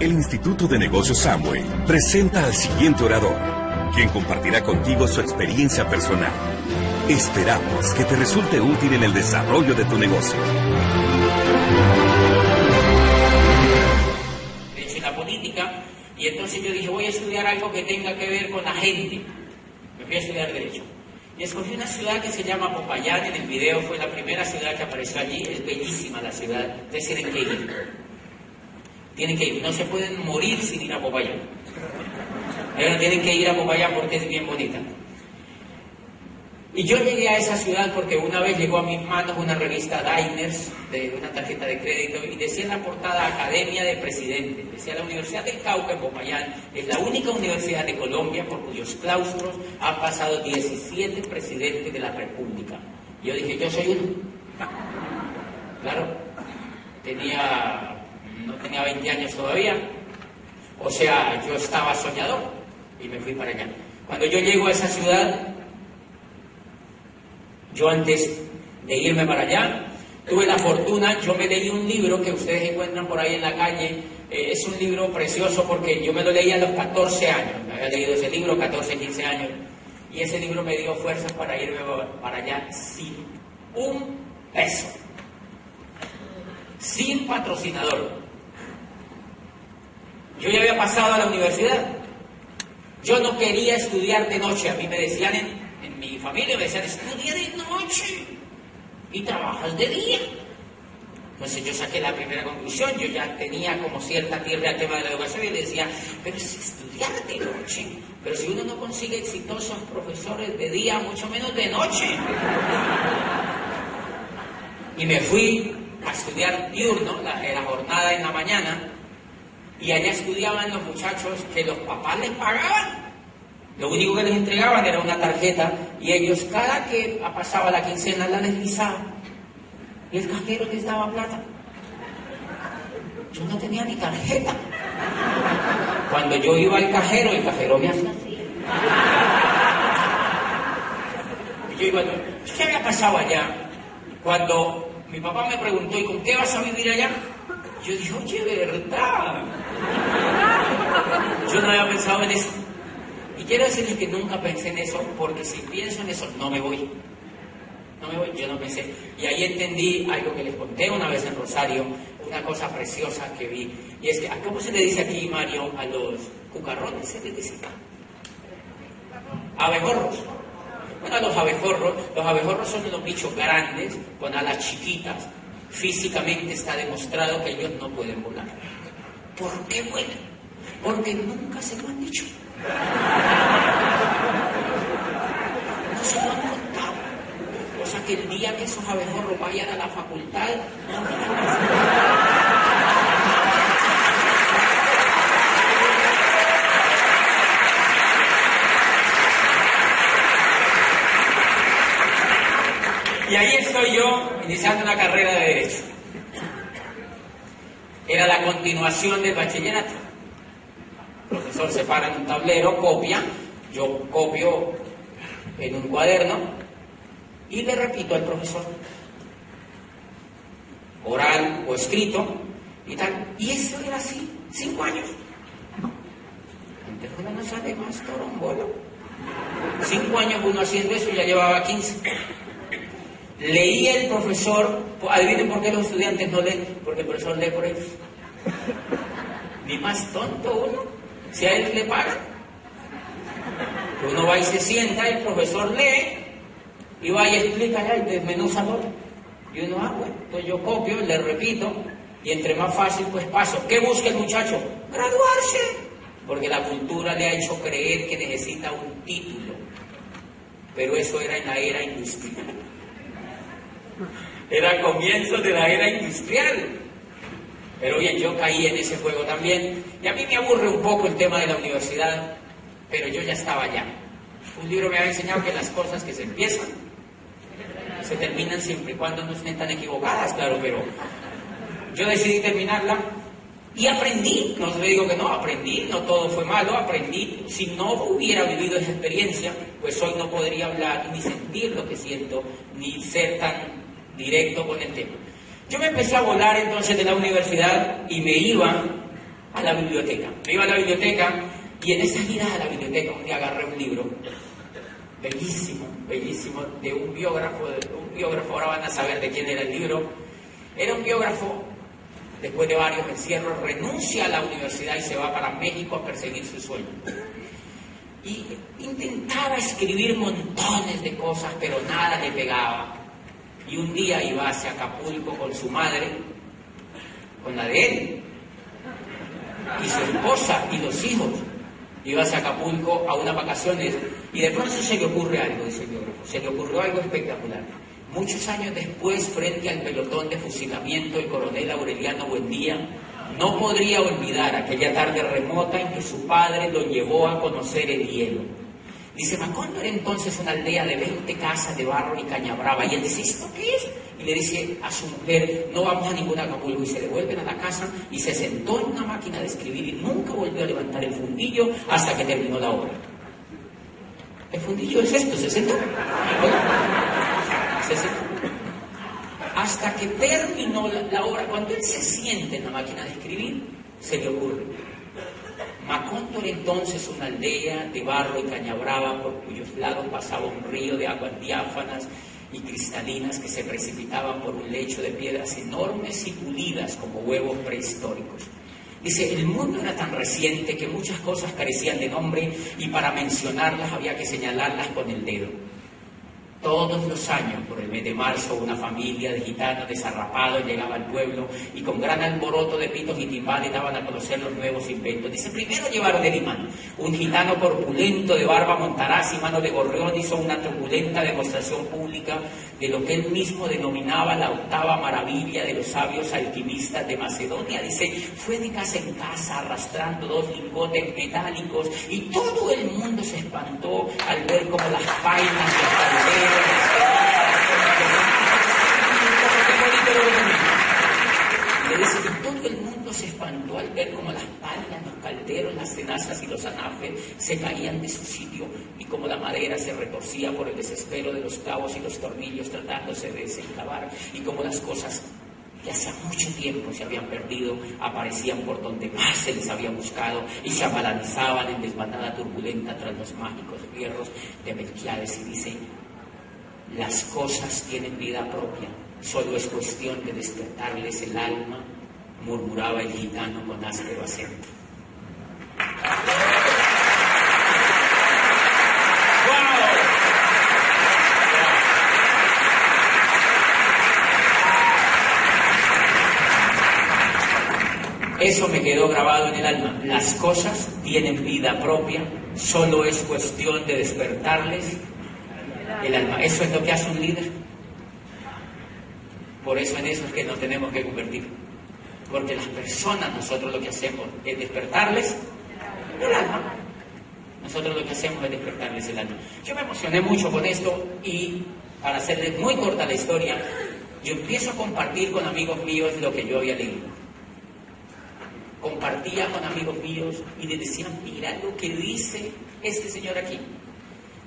El Instituto de Negocios Amway presenta al siguiente orador, quien compartirá contigo su experiencia personal. Esperamos que te resulte útil en el desarrollo de tu negocio. De hecho, en la política, y entonces yo dije, voy a estudiar algo que tenga que ver con la gente. Me fui a estudiar Derecho. Y escogí una ciudad que se llama Popayán. En el video fue la primera ciudad que apareció allí. Es bellísima la ciudad. Ustedes tienen que ir. Tienen que ir. No se pueden morir sin ir a Popayán. Pero tienen que ir a Popayán porque es bien bonita. Y yo llegué a esa ciudad porque una vez llegó a mis manos una revista Diners, de una tarjeta de crédito, y decía en la portada Academia de Presidentes. Decía: la Universidad del Cauca en Popayán es la única universidad de Colombia por cuyos claustros han pasado 17 presidentes de la República. Y yo dije, yo soy uno. Claro, no tenía 20 años todavía. O sea, yo estaba soñador y me fui para allá. Cuando yo llego a esa ciudad, yo antes de irme para allá, tuve la fortuna, yo me leí un libro que ustedes encuentran por ahí en la calle. Es un libro precioso porque yo me lo leí a los 14 años. Me había leído ese libro, 14, 15 años. Y ese libro me dio fuerzas para irme para allá sin un peso. Sin patrocinador. Yo ya había pasado a la universidad. Yo no quería estudiar de noche. A mí me decían en mi familia, me decían, estudia de noche y trabajas de día. Entonces yo saqué la primera conclusión. Yo ya tenía como cierta tierra al tema de la educación y le decía, pero es estudiar de noche. Pero si uno no consigue exitosos profesores de día, mucho menos de noche. Y me fui a estudiar diurno, la jornada en la mañana, y allá estudiaban los muchachos que los papás les pagaban. Lo único que les entregaban era una tarjeta y ellos cada que pasaba la quincena la deslizaban y el cajero les daba plata. Yo no tenía ni tarjeta. Cuando yo iba al cajero, el cajero me hacía así. ¿Qué había pasado allá? Cuando mi papá me preguntó, ¿y con qué vas a vivir allá? Yo dije, oye, ¿verdad? Yo no había pensado en eso. Y quiero decirles que nunca pensé en eso, porque si pienso en eso, no me voy. No me voy, yo no pensé. Y ahí entendí algo que les conté una vez en Rosario, una cosa preciosa que vi. Y es que, ¿cómo se le dice aquí, Mario, a los cucarrones? Se les dice acá. Abejorros. Bueno, los abejorros son unos bichos grandes, con alas chiquitas. Físicamente está demostrado que ellos no pueden volar. ¿Por qué vuelan? Porque nunca se lo han dicho. No se lo han contado. O sea que el día que esos abejorros vayan a la facultad, y ahí estoy yo iniciando una carrera de Derecho. Era la continuación del bachillerato. El profesor se para en un tablero, copia, yo copio en un cuaderno y le repito al profesor, oral o escrito y tal. Y eso era así, 5 años. Antes uno no sale más torombolo. 5 años uno haciendo eso, ya llevaba 15. Leía el profesor, adivinen por qué los estudiantes no leen, porque el profesor lee por ellos. Ni más tonto uno. Si a él le pagan, uno va y se sienta, el profesor lee, y va y explica ya y desmenuza todo. Y uno, bueno, entonces yo copio, le repito, y entre más fácil, pues paso. ¿Qué busca el muchacho? Graduarse. Porque la cultura le ha hecho creer que necesita un título. Pero eso era en la era industrial. Era el comienzo de la era industrial. Pero bien, yo caí en ese juego también. Y a mí me aburre un poco el tema de la universidad, pero yo ya estaba allá. Un libro me había enseñado que las cosas que se empiezan se terminan siempre y cuando no estén tan equivocadas, claro, pero yo decidí terminarla y aprendí. No le digo que no, aprendí, no todo fue malo, aprendí. Si no hubiera vivido esa experiencia, pues hoy no podría hablar ni sentir lo que siento, ni ser tan directo con el tema. Yo me empecé a volar entonces de la universidad y me iba a la biblioteca. Me iba a la biblioteca y en esas idas a la biblioteca un día agarré un libro bellísimo, bellísimo, de un biógrafo, ahora van a saber de quién era el libro. Era un biógrafo, después de varios encierros, renuncia a la universidad y se va para México a perseguir su sueño. Y intentaba escribir montones de cosas, pero nada le pegaba. Y un día iba hacia Acapulco con su madre, con la de él, y su esposa y los hijos. Iba hacia Acapulco a unas vacaciones y de pronto se le ocurre algo, dice el biógrafo, se le ocurrió algo espectacular. Muchos años después, frente al pelotón de fusilamiento, el coronel Aureliano Buendía no podría olvidar aquella tarde remota en que su padre lo llevó a conocer el hielo. Dice, Macondo era entonces una aldea de 20 casas de barro y caña brava. Y él dice, ¿esto qué es? Y le dice a su mujer, no vamos a ningún Acapulco. Y se devuelven a la casa y se sentó en una máquina de escribir y nunca volvió a levantar el fundillo hasta que terminó la obra. El fundillo es esto, se sentó. Se sentó. Hasta que terminó la obra. Cuando él se siente en la máquina de escribir, se le ocurre. Macondo era entonces una aldea de barro y caña brava por cuyos lados pasaba un río de aguas diáfanas y cristalinas que se precipitaban por un lecho de piedras enormes y pulidas como huevos prehistóricos. Dice, el mundo era tan reciente que muchas cosas carecían de nombre y para mencionarlas había que señalarlas con el dedo. Todos los años, por el mes de marzo, una familia de gitanos desarrapados llegaba al pueblo y con gran alboroto de pitos y timbales daban a conocer los nuevos inventos. Dice, primero llevaron el imán. Un gitano corpulento de barba montaraz y mano de gorrión hizo una truculenta demostración pública de lo que él mismo denominaba la octava maravilla de los sabios alquimistas de Macedonia. Dice, fue de casa en casa arrastrando 2 lingotes metálicos y todo el mundo se espantó al ver cómo las vainas de los calderos le dice que todo el mundo se espantó al ver cómo las palas, los calderos, las tenazas y los anafes se caían de su sitio y cómo la madera se retorcía por el desespero de los clavos y los tornillos tratándose de desenclavar y cómo las cosas que hacía mucho tiempo se habían perdido aparecían por donde más se les había buscado y se abalanzaban en desbandada turbulenta tras los mágicos fierros de Melquiades. Y dice, las cosas tienen vida propia, solo es cuestión de despertarles el alma, murmuraba el gitano con áspero acento. Eso me quedó grabado en el alma. Las cosas tienen vida propia, solo es cuestión de despertarles el alma. Eso es lo que hace un líder. Por eso en eso es que nos tenemos que convertir. Porque las personas, nosotros lo que hacemos es despertarles el alma. Nosotros lo que hacemos es despertarles el alma. Yo me emocioné mucho con esto y, para hacerles muy corta la historia, yo empiezo a compartir con amigos míos lo que yo había leído. Compartía con amigos míos y les decían, mira lo que dice este señor aquí.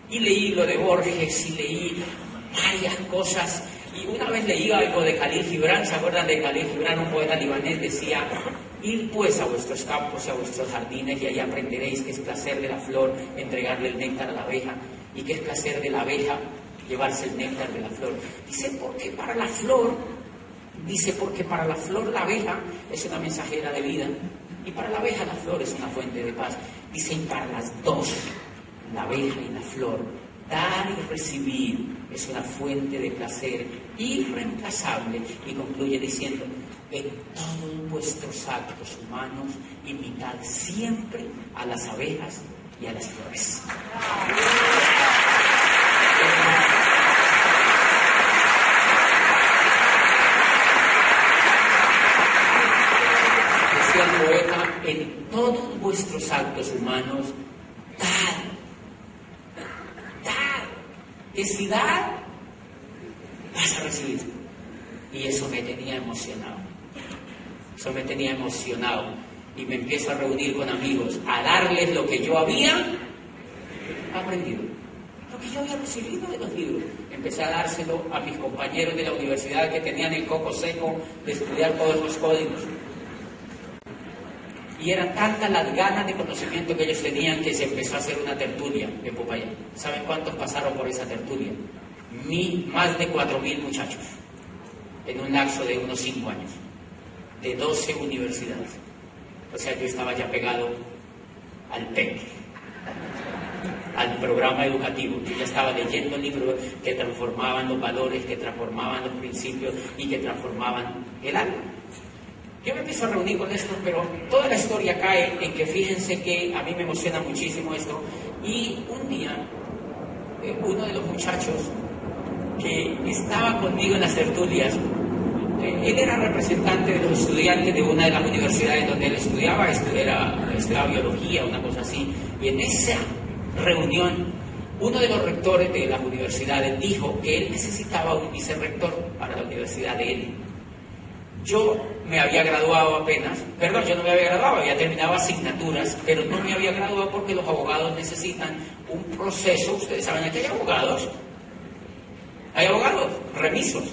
Y leí lo de Borges y leí varias cosas. Y una vez leí algo de Khalil Gibran, ¿se acuerdan de Khalil Gibran? Un poeta libanés decía, id pues a vuestros campos y a vuestros jardines y ahí aprenderéis que es placer de la flor entregarle el néctar a la abeja y que es placer de la abeja llevarse el néctar de la flor. Dice, porque para la flor la abeja es una mensajera de vida y para la abeja la flor es una fuente de paz. Dice, y para las dos, la abeja y la flor, dar y recibir es una fuente de placer irreemplazable. Y concluye diciendo, en todos vuestros actos humanos imitad siempre a las abejas y a las flores. Decía el poeta, en todos vuestros actos humanos, dad. Que si das, vas a recibir. Y eso me tenía emocionado. Y me empiezo a reunir con amigos, a darles lo que yo había aprendido, lo que yo había recibido de los libros. Empecé a dárselo a mis compañeros de la universidad que tenían el coco seco de estudiar todos los códigos. Y eran tantas las ganas de conocimiento que ellos tenían que se empezó a hacer una tertulia en Popayán. ¿Saben cuántos pasaron por esa tertulia? Más de 4.000 muchachos, en un lapso de unos 5 años, de 12 universidades. O sea, yo estaba ya pegado al PEC, al programa educativo. Yo ya estaba leyendo libros que transformaban los valores, que transformaban los principios y que transformaban el alma. Yo me empiezo a reunir con esto, pero toda la historia cae en que fíjense que a mí me emociona muchísimo esto. Y un día, uno de los muchachos que estaba conmigo en las tertulias, él era representante de los estudiantes de una de las universidades donde él estudiaba biología, una cosa así. Y en esa reunión, uno de los rectores de las universidades dijo que él necesitaba un vicerrector para la universidad de él. Yo me había graduado apenas, perdón, yo no me había graduado, había terminado asignaturas, pero no me había graduado porque los abogados necesitan un proceso. Ustedes saben, aquí hay abogados, remisos.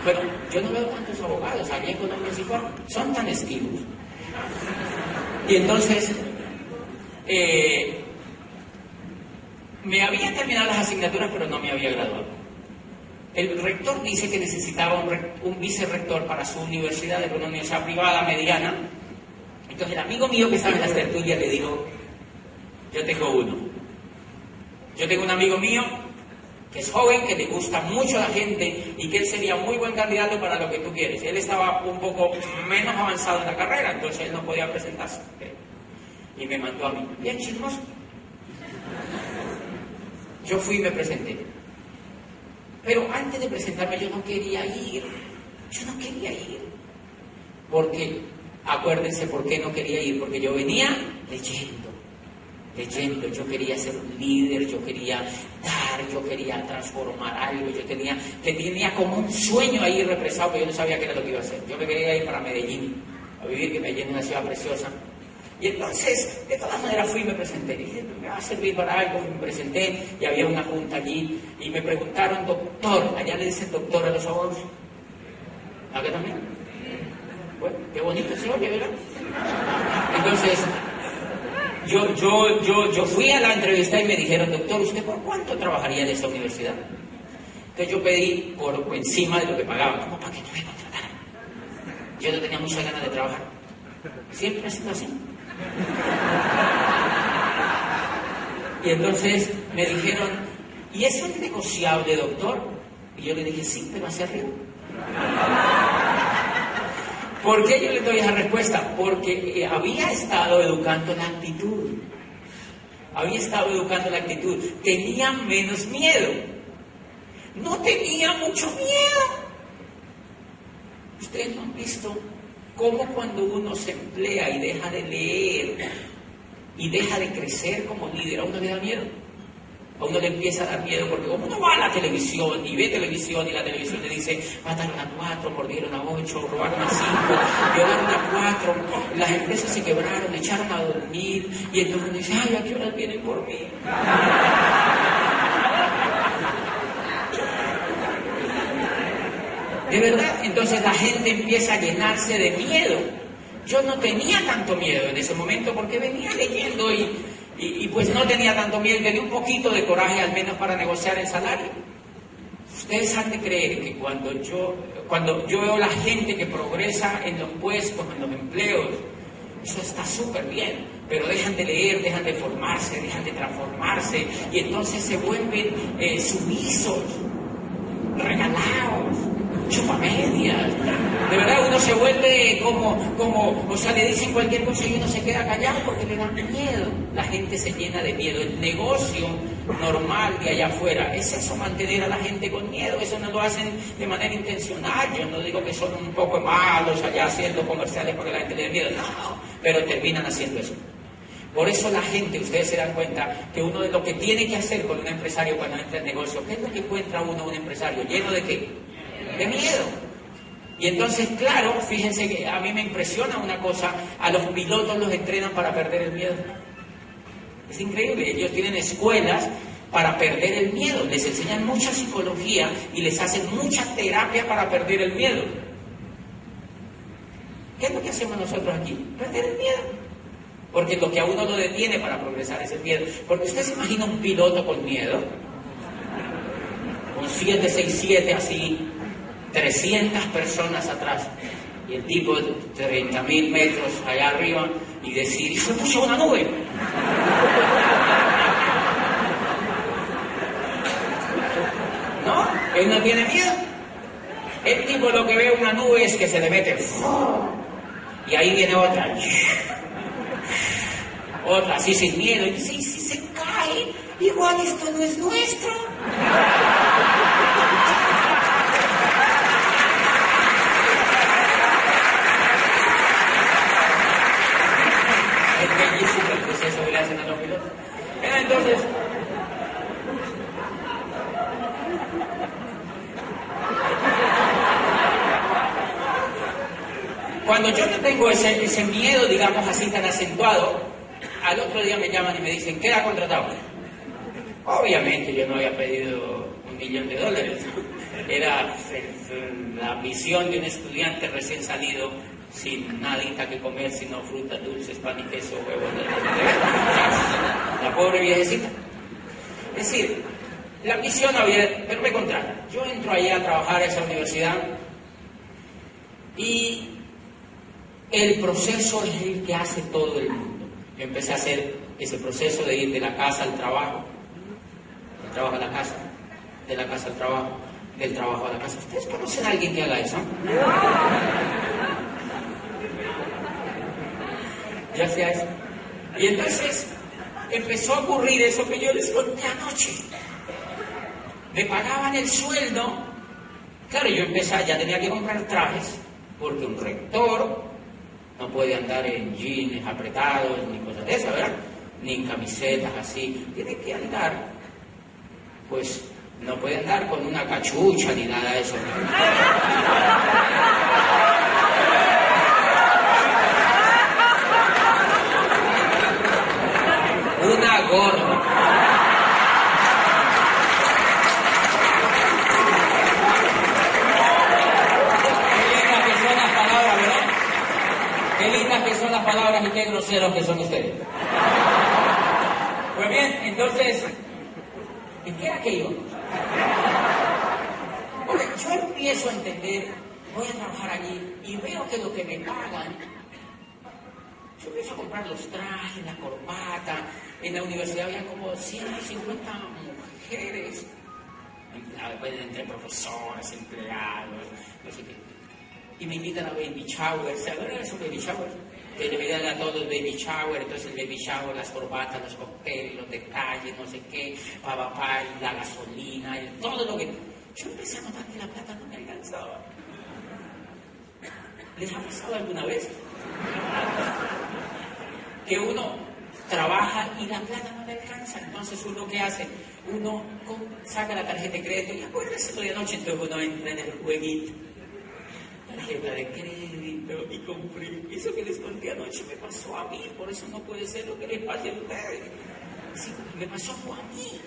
Bueno, yo no veo tantos abogados, aquí en Colombia sí son tan esquivos. Y entonces, me había terminado las asignaturas, pero no me había graduado. El rector dice que necesitaba un vicerrector para su universidad, era una universidad privada mediana. Entonces el amigo mío que estaba en las tertulias le dijo, yo tengo uno. Yo tengo un amigo mío que es joven, que le gusta mucho a la gente y que él sería muy buen candidato para lo que tú quieres. Él estaba un poco menos avanzado en la carrera, entonces él no podía presentarse. Y me mandó a mí, bien chismoso. Yo fui y me presenté. Pero antes de presentarme yo no quería ir. Porque, acuérdense por qué no quería ir, porque yo venía leyendo, yo quería ser un líder, yo quería dar, yo quería transformar algo, yo tenía como un sueño ahí represado, pero yo no sabía qué era lo que iba a hacer. Yo me quería ir para Medellín, a vivir, que Medellín es una ciudad preciosa. Y entonces, de todas maneras fui y me presenté. Dije, me va a servir para algo. Me presenté y había una junta allí. Y me preguntaron, doctor, allá le dicen doctor a los abogados. ¿Acá también? Bueno, qué bonito se oye, ¿verdad? Entonces, yo fui a la entrevista y me dijeron, doctor, ¿usted por cuánto trabajaría en esta universidad? Entonces yo pedí por encima de lo que pagaban, como para que no me contrataran. Yo no tenía muchas ganas de trabajar. Siempre ha sido así. Y entonces me dijeron, ¿y eso es negociable, doctor? Y yo le dije, sí, pero hacia arriba. ¿Por qué yo le doy esa respuesta? Porque había estado educando la actitud. Tenía menos miedo. No tenía mucho miedo. Ustedes no han visto cómo cuando uno se emplea y deja de leer y deja de crecer como líder, a uno le da miedo. A uno le empieza a dar miedo porque como uno va a la televisión y ve televisión y la televisión le dice, mataron a 4, mordieron a 8, robaron a 5, violaron a 4, las empresas se quebraron, echaron a dormir, y entonces uno dice, ay, ¿a qué horas vienen por mí? De verdad, entonces la gente empieza a llenarse de miedo. Yo no tenía tanto miedo en ese momento porque venía leyendo y pues no tenía tanto miedo, tenía un poquito de coraje al menos para negociar el salario. Ustedes han de creer que cuando yo veo a la gente que progresa en los puestos, en los empleos, eso está súper bien, pero dejan de leer, dejan de formarse, dejan de transformarse y entonces se vuelven sumisos, regalados, chupamedias. De verdad, uno se vuelve o sea, le dicen cualquier cosa y uno se queda callado porque le da miedo. La gente se llena de miedo. El negocio normal de allá afuera es eso, mantener a la gente con miedo. Eso no lo hacen de manera intencional. Yo no digo que son un poco malos allá haciendo comerciales porque la gente le da miedo. No, pero terminan haciendo eso. Por eso la gente, ustedes se dan cuenta que uno de lo que tiene que hacer con un empresario cuando entra en negocio, ¿qué es lo que encuentra uno un empresario? ¿Lleno de qué? De miedo. Y entonces, claro, fíjense que a mí me impresiona una cosa, a los pilotos los entrenan para perder el miedo. Es increíble, ellos tienen escuelas para perder el miedo, les enseñan mucha psicología y les hacen mucha terapia para perder el miedo. ¿Qué es lo que hacemos nosotros aquí? Perder el miedo. Porque lo que a uno lo detiene para progresar es el miedo. Porque usted se imagina un piloto con miedo, con 767 así, 300 personas atrás, y el tipo de 30.000 metros allá arriba, y decir, y se puso una nube. ¿No? Él no tiene miedo. El tipo lo que ve una nube es que se le mete. Y ahí viene otra. Otra así sin miedo. Y dice, ¿y si se cae? Igual esto no es nuestro. Es bellísimo el proceso que le hacen a los pilotos. Entonces, cuando yo no tengo ese miedo, digamos así, tan acentuado, al otro día me llaman y me dicen, queda contratado. Obviamente yo no había pedido $1.000.000. Era la ambición de un estudiante recién salido, sin nadita que comer, sino frutas dulces, pan y queso, huevos. La pobre viejecita. Es decir, la ambición había, pero me contratan. Yo entro ahí a trabajar a esa universidad y el proceso es el que hace todo el mundo. Yo empecé a hacer ese proceso de ir de la casa al trabajo, del trabajo a la casa, de la casa al trabajo, del trabajo a la casa. ¿Ustedes conocen a alguien que haga eso? Ya sea eso. Y entonces empezó a ocurrir eso que yo les conté anoche. Me pagaban el sueldo. Claro, yo empecé, ya tenía que comprar trajes, porque un rector no puede andar en jeans apretados, ni cosas de esas, ¿verdad? Ni en camisetas así. Tiene que andar, pues, no puede andar con una cachucha ni nada de eso. Una gorra. Qué lindas que son las palabras y qué groseros que son ustedes. Pues bien, entonces, ¿en qué era que íbamos? Porque yo empiezo a entender, voy a trabajar allí y veo que lo que me pagan, yo empiezo a comprar los trajes, la corbata. En la universidad había como 150 mujeres, entre profesores, empleados, no sé qué. Y me invitan a baby shower. ¿Saben eso, baby shower? Que le invitan a todos baby shower. Entonces el baby shower, las corbatas, los cócteles, los detalles, no sé qué, papá, la gasolina, todo lo que... Yo empecé a notar que la plata no me alcanzaba. ¿Les ha pasado alguna vez? Que uno trabaja y la plata no le alcanza. Entonces uno, ¿qué hace? Uno saca la tarjeta de crédito y acuérdese de anoche, entonces uno entra en el jueguito. Tarjeta de crédito y compré. Eso que les conté anoche me pasó a mí, por eso no puede ser lo que les pase a ustedes. Sí, me pasó a mí.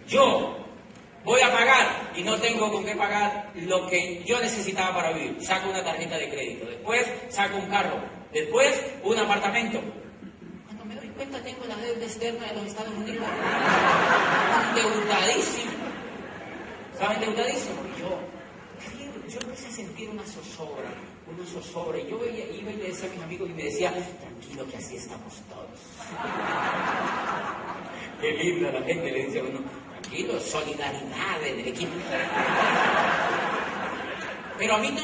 Yo voy a pagar y no tengo con qué pagar lo que yo necesitaba para vivir. Saco una tarjeta de crédito, después saco un carro, después un apartamento. Cuando me doy cuenta tengo la deuda externa de los Estados Unidos. Endeudadísimo. ¿Saben endeudadísimo? Yo empecé a sentir una zozobra. Y yo iba y le decía a mis amigos y me decía, tranquilo que así estamos todos. Qué linda la gente le dice a uno, tranquilo, solidaridad en el equipo. Pero a mí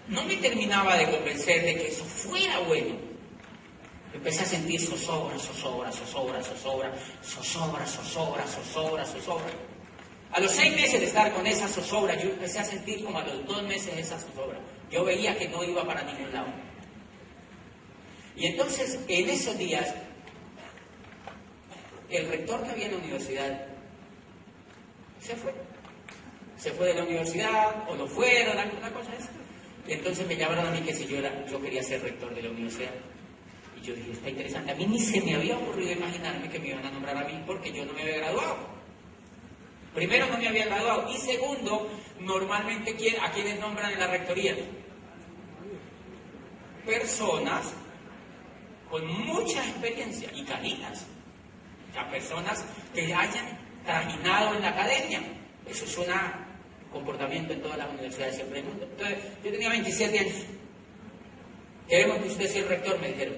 no me terminaba de convencer de que eso fuera bueno. Empecé a sentir zozobra. A los 6 meses de estar con esa zozobra, yo empecé a sentir como a los 2 meses esa zozobra. Yo veía que no iba para ningún lado. Y entonces, en esos días, el rector que había en la universidad se fue. Se fue de la universidad, o no fueron, alguna cosa de eso. Y entonces me llamaron a mí que si yo quería ser rector de la universidad. Y yo dije, está interesante. A mí ni se me había ocurrido imaginarme que me iban a nombrar a mí porque yo no me había graduado. Primero, no me había graduado. Y segundo, normalmente, ¿a quiénes nombran en la rectoría? personas con mucha experiencia y canitas. O sea, personas que hayan trajinado en la academia. Eso es un comportamiento en todas las universidades siempre del mundo. Entonces, yo tenía 27 años. Queremos que usted sea el rector, me dijeron.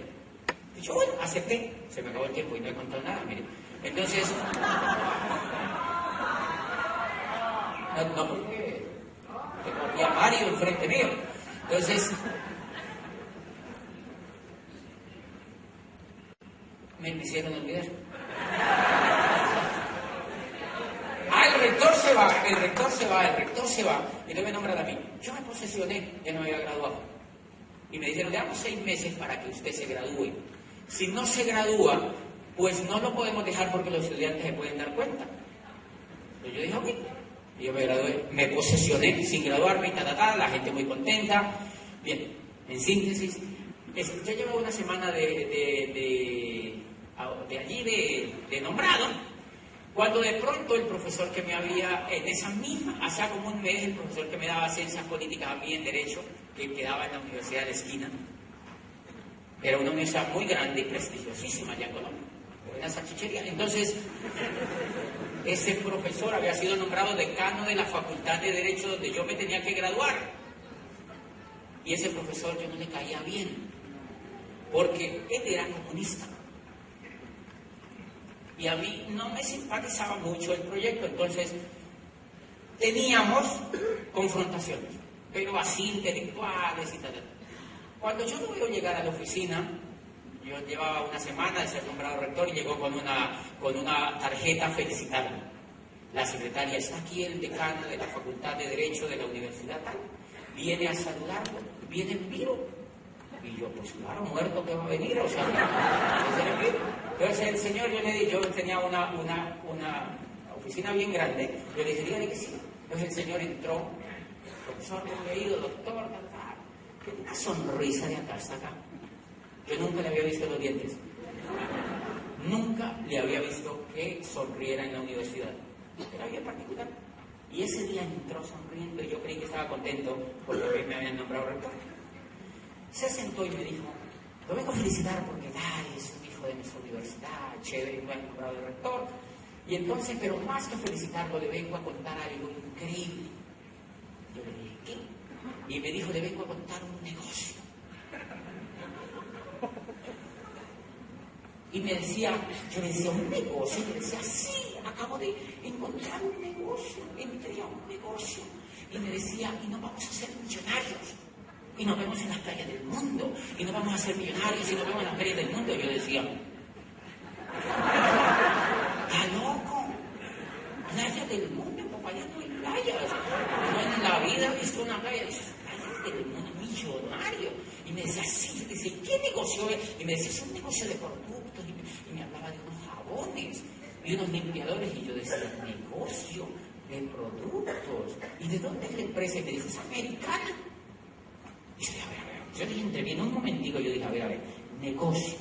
Y yo, bueno, acepté. Se me acabó el tiempo y no he contado nada, mire. Entonces, no porque tengo a Mario enfrente mío. Entonces, me hicieron olvidar. El rector se va, y no me nombran a mí. Yo me posesioné, ya no me había graduado. Y me dijeron, le damos 6 meses para que usted se gradúe. Si no se gradúa, pues no lo podemos dejar porque los estudiantes se pueden dar cuenta. Entonces yo dije, ok. Y yo me gradué, me posesioné sin graduarme, la gente muy contenta. Bien, en síntesis, yo llevo una semana de allí de nombrado, cuando de pronto el profesor que me había, en esa misma, hacía como un mes, el profesor que me daba ciencias políticas a mí en Derecho, que quedaba en la Universidad de la Esquina, era una universidad muy grande y prestigiosísima allá en Colombia, una salchichería. Entonces, ese profesor había sido nombrado decano de la Facultad de Derecho donde yo me tenía que graduar. Y ese profesor yo no le caía bien, porque él era comunista. Y a mí no me simpatizaba mucho el proyecto, entonces teníamos confrontaciones, pero así intelectuales y tal. Cuando yo no veo llegar a la oficina, yo llevaba una semana de ser nombrado rector y llegó con una tarjeta felicitarme. La secretaria, está aquí el decano de la Facultad de Derecho de la Universidad tal, viene a saludarlo, viene en vivo. Y yo, pues claro, muerto que va a venir, o sea, entonces el señor, yo tenía una oficina bien grande, yo le dije, dígale que sí. Entonces el señor entró, profesor, me he ido, doctor, tiene una sonrisa de acá hasta acá. Yo nunca le había visto los dientes, nunca le había visto que sonriera en la universidad, era bien particular. Y ese día entró sonriendo y yo creí que estaba contento porque me habían nombrado rector. Se sentó y me dijo, lo vengo a felicitar porque es un hijo de nuestra universidad, chévere, me han nombrado de rector. Y entonces, pero más que felicitarlo, le vengo a contar algo increíble. Yo le dije, ¿qué? Y me dijo, le vengo a contar un negocio. Y me decía, yo le decía, ¿un negocio? Y me decía, sí, acabo de encontrar un negocio, entré a un negocio. Y me decía, y nos vamos a hacer millonarios. Y nos vemos en las playas del mundo, y nos vamos a hacer millonarios, y nos vemos en las playas del mundo. Y yo decía, ¿está loco? Playa del mundo, papá, ya no hay playas. No en la vida he visto una playa. Playas del mundo, millonario. Y me decía, sí, yo decía, ¿qué negocio es? Y me decía, es un negocio de productos. Y me hablaba de unos jabones y unos limpiadores. Y yo decía, negocio de productos. ¿Y de dónde es la empresa? Y me dijo, es americana. Y yo dije, a ver. Yo dije, interviene un momentico, yo dije, a ver, negocio,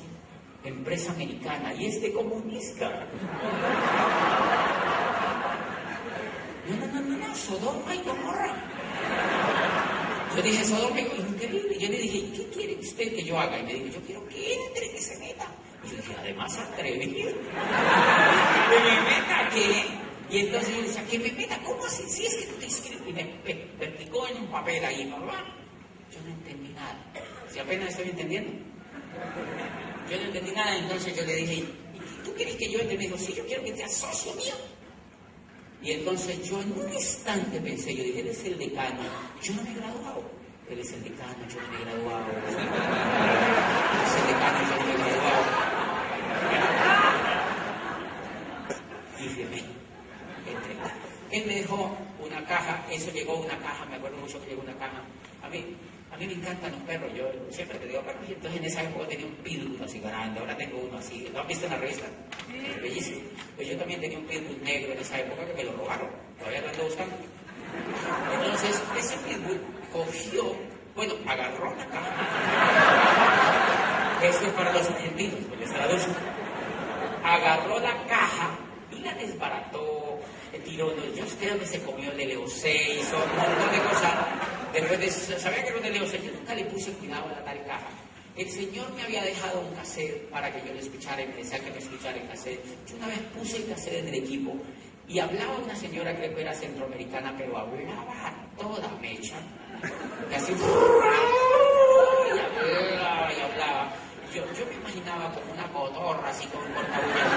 empresa americana, y comunista. No, Sodoma y Gomorra. Yo dije, Sodoma, increíble. Yo le dije, ¿qué quiere usted que yo haga? Y me dijo, yo quiero que entre, que se meta. Y yo dije, además atrevido. ¿Que me meta qué? Y entonces yo decía, ¿que me meta? ¿Cómo así? Si es que tú te inscribes. Y me explicó en un papel ahí, ¿verdad? Yo no entendí nada. Si apenas estoy entendiendo. Yo no entendí nada, entonces yo le dije, ¿y tú quieres que yo entre? Me dijo, sí, yo quiero que seas socio mío. Y entonces yo en un instante pensé, yo dije, él es el decano, yo no me he graduado. Él es el decano, yo no me he graduado. Él es el decano, yo no me he graduado. Y firmé. Él me dejó una caja, eso llegó una caja, me acuerdo mucho que llegó una caja. A mí me encantan los perros, yo siempre he tenido perros, y entonces en esa época tenía un pitbull así grande, ahora tengo uno así, ¿lo han visto en la revista? Es bellísimo. Pues yo también tenía un pitbull negro en esa época que me lo robaron, todavía lo ando buscando. Entonces ese pitbull cogió, agarró la caja. Esto es para los argentinos, pues les traduzco. Agarró la caja y la desbarató, tiró, yo creo que se comió el LO6 o un montón de cosas. Después de eso, ¿sabía que cuando le digo, yo nunca le puse cuidado a la tal caja? El Señor me había dejado un cassette para que yo lo escuchara y me decía que me escuchara el cassette. Yo una vez puse el cassette en el equipo y hablaba una señora, creo que era centroamericana, pero hablaba a toda mecha. Y así, y hablaba. Yo me imaginaba como una cotorra, así como un cortabuñas,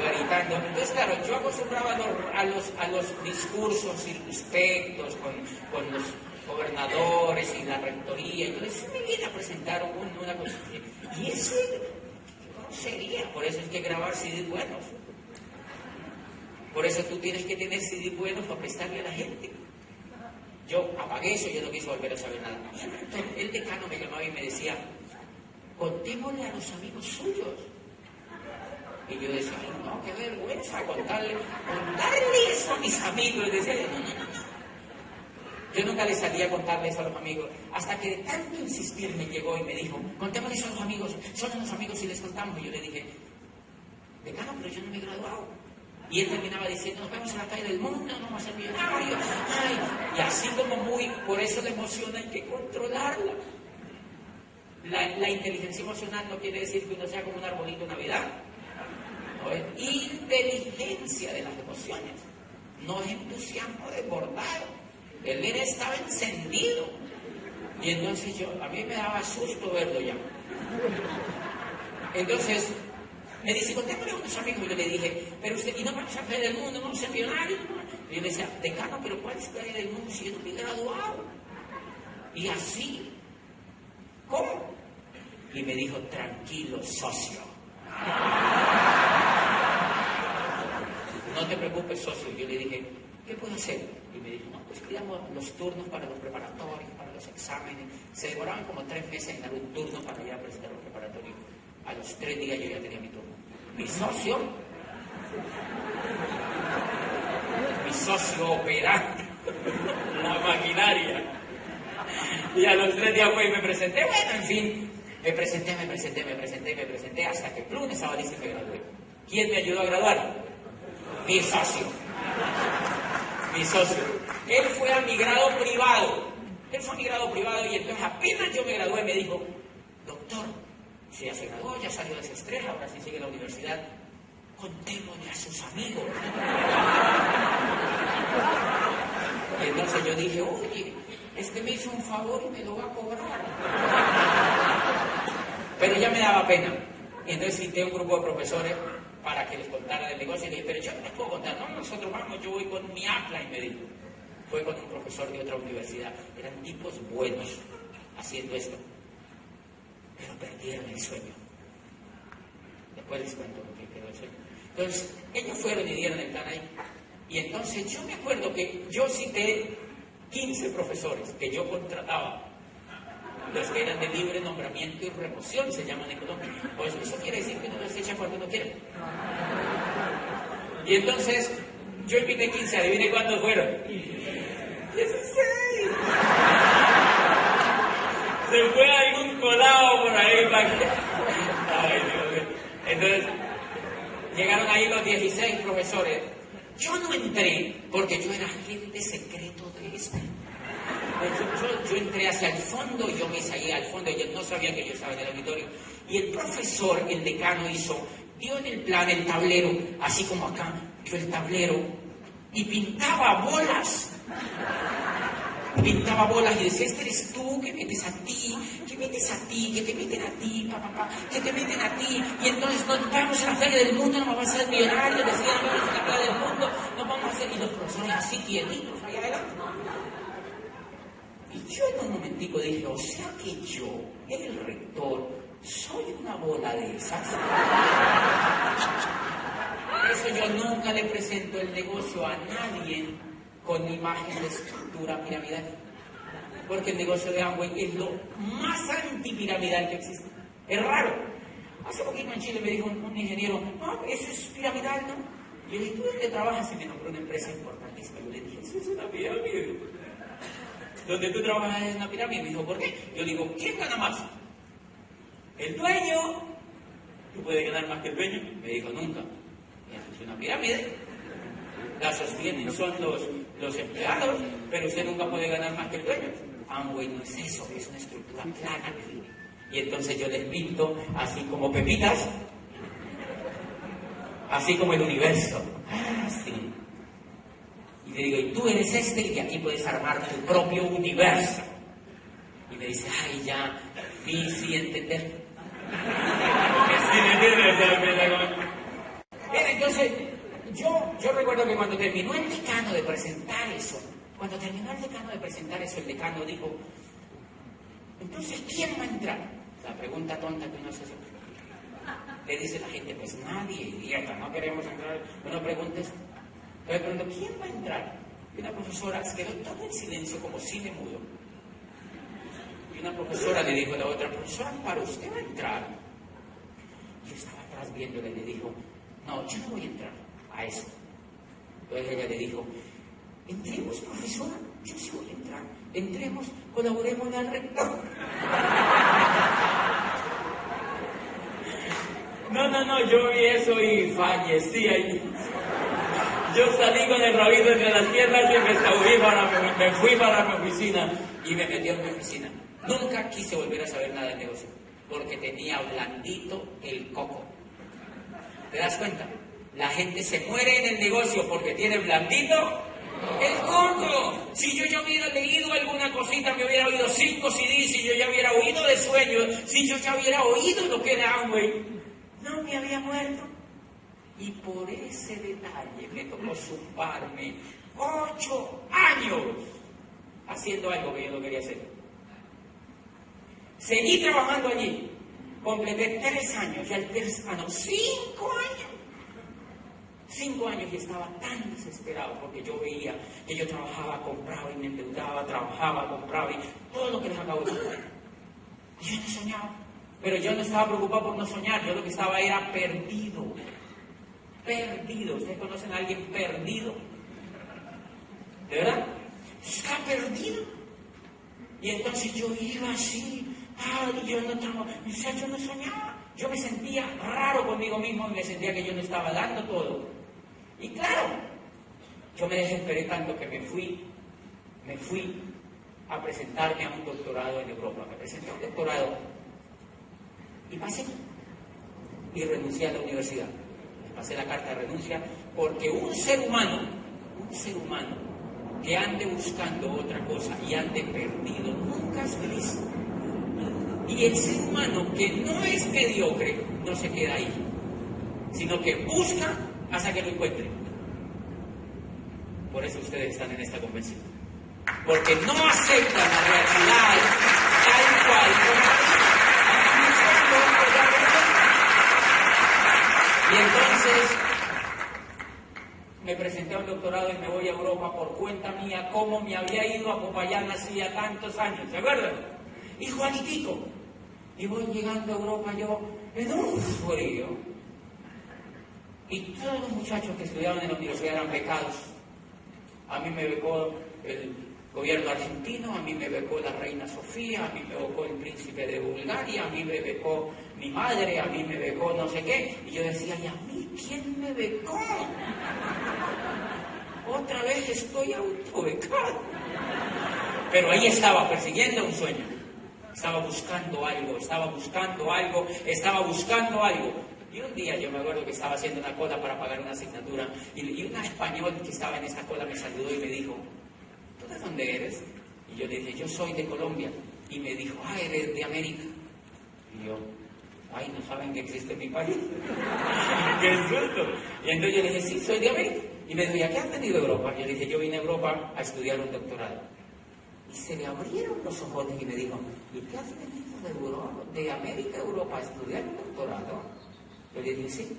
gritando. Entonces, claro, yo acostumbraba a los discursos circunspectos con los gobernadores y la rectoría. Yo les me viene a presentar una cosa. Y eso no sería. Por eso hay que grabar CDs buenos. Por eso tú tienes que tener CDs buenos para prestarle a la gente. Yo apagué eso, yo no quise volver a saber nada. El decano me llamaba y me decía, contémosle a los amigos suyos. Y yo decía, ay, no, qué vergüenza contarle eso a mis amigos. Y decía, no. Yo nunca les salía a contarle eso a los amigos. Hasta que de tanto insistir me llegó y me dijo, contémosle eso a los amigos. Son los amigos y les contamos. Y yo le dije, decano, pero yo no me he graduado. Y él terminaba diciendo, nos vemos en la calle del mundo, no vamos a ser millonarios. Ay, y así como por eso la emoción hay que controlarla. La inteligencia emocional no quiere decir que uno sea como un arbolito de Navidad. No es inteligencia de las emociones. No es entusiasmo desbordado. El nene estaba encendido. Y entonces a mí me daba susto verlo ya. Entonces, me dice, contémosle a unos amigos. Y yo le dije, pero usted, y no vamos a caer del mundo, no vamos a ser millonarios. Y yo le decía, decano, pero ¿cuál es la idea del mundo si yo no me he graduado? Y así, ¿cómo? Y me dijo, tranquilo, socio. No te preocupes, socio. Yo le dije, ¿qué puedo hacer? Y me dijo, no, pues pidamos los turnos para los preparatorios, para los exámenes. Se demoraban como 3 meses en dar un turno para ir a presentar los preparatorios. A los 3 días yo ya tenía mi turno. Mi socio operando la maquinaria. Y a los 3 días fue y me presenté. Bueno, en fin, me presenté, hasta que plum, estaba listo y me gradué. ¿Quién me ayudó a graduar? Mi socio. Él fue a mi grado privado. Y entonces apenas yo me gradué me dijo, doctor, si ya se graduó, ya salió de ese estrés, ahora sí sigue la universidad, contémosle a sus amigos. Y entonces yo dije, oye, me hizo un favor y me lo va a cobrar. Pero ya me daba pena. Y entonces cité un grupo de profesores para que les contara del negocio. Y le dije, pero yo no les puedo contar. No, nosotros vamos, yo voy con mi upline, me dijo. Fue con un profesor de otra universidad. Eran tipos buenos haciendo esto. Pero perdieron el sueño. Después les cuento lo que quedó el sueño. Entonces, ellos fueron y dieron el plan ahí. Y entonces yo me acuerdo que yo cité 15 profesores que yo contrataba. Los que eran de libre nombramiento y remoción se llaman económicos. Pues eso quiere decir que no los echa cuando uno quiere. Y entonces, yo invité 15, adivine cuántos fueron. 16. Se fue algún colado por ahí para que... Ay, Dios mío. Entonces, llegaron ahí los 16 profesores. Yo no entré porque yo era agente secreto de esto. Yo entré hacia el fondo y yo me salí al fondo. Ellos no sabían que yo estaba en el auditorio. Y el profesor, el decano, dio en el plan el tablero, así como acá, dio el tablero y pintaba bolas. Pintaba bolas y decía, este eres tú, que metes a ti, que metes a ti, que te meten a ti, que te meten a ti. Y entonces nos vamos a la feria del mundo, nos vamos a hacer millonarios, decían, vamos a la feria del mundo, nos vamos a hacer... Y los profesores así quietitos, allá adelante. Y yo en un momentico dije, o sea que yo, el rector, soy una bola de esas. Por eso yo nunca le presento el negocio a nadie con imagen de estructura piramidal. Porque el negocio de Amway es lo más antipiramidal que existe. Es raro. Hace poquito en Chile me dijo un ingeniero, no, eso es piramidal, ¿no? Y yo le dije, ¿tú dónde trabajas? Y me nombró una empresa importantísima. Yo le dije, eso es una pirámide. Donde tú trabajas es una pirámide. Me dijo, ¿por qué? Yo le digo, ¿quién gana más? El dueño. ¿Tú puedes ganar más que el dueño? Me dijo, nunca. Eso es una pirámide. La sostienen, son los empleados, pero usted nunca puede ganar más que el dueño. Amway no es eso, es una estructura plana. Y entonces yo les pinto así como pepitas, así como el universo. Así. Y le digo, y tú eres este, y aquí puedes armar tu propio universo. Y me dice, ay, ya, sí, entender. Entonces, yo recuerdo que cuando terminó el decano de presentar eso, el decano dijo, entonces, ¿quién va a entrar? La pregunta tonta que uno se hace. Le dice la gente, pues nadie, idiota, no queremos entrar, no preguntes. Le pregunto, ¿quién va a entrar? Y una profesora se quedó todo en silencio, como cine mudo. Y una profesora le dijo a la otra, profesora, ¿para usted va a entrar? Yo estaba atrás viéndole y le dijo, no, yo no voy a entrar a eso. Entonces ella le dijo, entremos, profesora, yo sí voy a entrar. Entremos, colaboremos al rector. No, yo vi eso y fallecí ahí. Yo salí con el rabito entre las piernas y me fui para mi oficina y me metí en mi oficina. Nunca quise volver a saber nada del negocio, porque tenía blandito el coco. ¿Te das cuenta? La gente se muere en el negocio porque tiene blandito el coco. Si yo ya hubiera leído alguna cosita, me hubiera oído 5 CDs, si yo ya hubiera oído de sueños, si yo ya hubiera oído lo que era Amway, no me había muerto. Y por ese detalle me tocó zumbarme 8 años haciendo algo que yo no quería hacer. Seguí trabajando allí. Completé 3 años, ya el 5 años. 5 años y estaba tan desesperado porque yo veía que yo trabajaba, compraba y me endeudaba, trabajaba, compraba y todo lo que les acabo de contar. Y yo no soñaba. Pero yo no estaba preocupado por no soñar, yo lo que estaba era perdido. Perdido. ¿Ustedes conocen a alguien perdido? ¿De verdad? Está perdido. Y entonces yo iba así, yo no soñaba. Yo me sentía raro conmigo mismo y me sentía que yo no estaba dando todo. Y claro, yo me desesperé tanto que me fui a presentarme a un doctorado en Europa. Me presenté a un doctorado y pasé. Y renuncié a la universidad. Pasé la carta de renuncia porque un ser humano que ande buscando otra cosa y ande perdido nunca es feliz. Y el ser humano que no es mediocre no se queda ahí, sino que busca hasta que lo encuentre. Por eso ustedes están en esta convención, porque no aceptan la realidad tal cual y entonces me presenté a un doctorado y me voy a Europa por cuenta mía, como me había ido a Popayán hacía tantos años, ¿se acuerdan? Y Juanitico. Y voy llegando a Europa yo en un frío. Y todos los muchachos que estudiaban en la universidad eran becados. A mí me becó el gobierno argentino, a mí me becó la reina Sofía, a mí me becó el príncipe de Bulgaria, a mí me becó mi madre, a mí me becó no sé qué. Y yo decía, ¿y a mí quién me becó? Otra vez estoy autobecado. Pero ahí estaba, persiguiendo un sueño. Estaba buscando algo. Y un día yo me acuerdo que estaba haciendo una cola para pagar una asignatura y una español que estaba en esa cola me saludó y me dijo, ¿tú de dónde eres? Y yo le dije, yo soy de Colombia. Y me dijo, eres de América. Y yo, no saben que existe mi país. ¡Qué susto! Y entonces yo le dije, sí, soy de América. Y me dijo, ¿y a qué has venido a Europa? Y yo le dije, yo vine a Europa a estudiar un doctorado. Y se le abrieron los ojos y me dijo, ¿y qué has venido de América a Europa a estudiar un doctorado? Yo le dije, sí.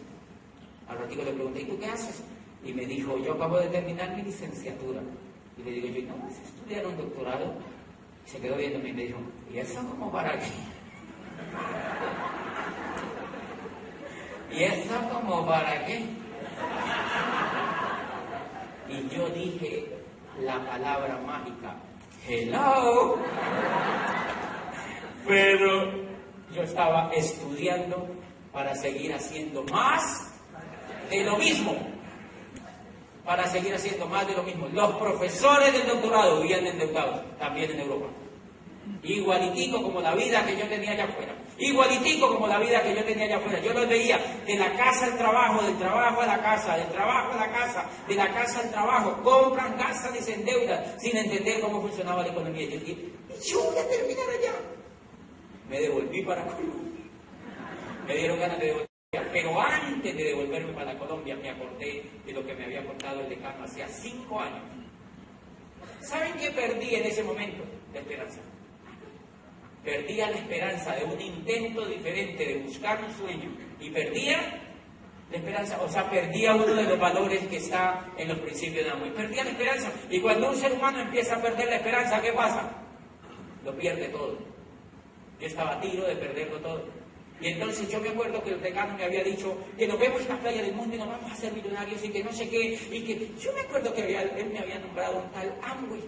Al ratito le pregunté, ¿y tú qué haces? Y me dijo, yo acabo de terminar mi licenciatura. Y le digo, ¿y no vas a estudiar un doctorado? Y se quedó viéndome y me dijo, ¿y eso como para qué? ¿Y eso como para qué? Y yo dije la palabra mágica, hello. Pero yo estaba estudiando para seguir haciendo más de lo mismo. para seguir haciendo más de lo mismo. Los profesores del doctorado vivían endeudados, también en Europa. Igualitico como la vida que yo tenía allá afuera. Igualitico como la vida que yo tenía allá afuera. Yo los veía de la casa al trabajo, del trabajo a la casa, del trabajo a la casa, de la casa al trabajo. Compran, gastan y se endeudan sin entender cómo funcionaba la economía. Yo dije, yo voy a terminar allá. Me devolví para Colombia. Me dieron ganas de devolver. Pero antes de devolverme para Colombia me acordé de lo que me había contado el decano hacía 5 años. ¿Saben qué perdí en ese momento? La esperanza. Perdía la esperanza de un intento diferente de buscar un sueño y perdía la esperanza, o sea, perdía uno de los valores que está en los principios de Amway. Perdía la esperanza, y cuando un ser humano empieza a perder la esperanza, ¿qué pasa? Lo pierde todo. Yo estaba a tiro de perderlo todo. Y entonces yo me acuerdo que el decano me había dicho que nos vemos en la playa del mundo y nos vamos a hacer millonarios y que no sé qué, y que yo me acuerdo que él me había nombrado un tal Amway.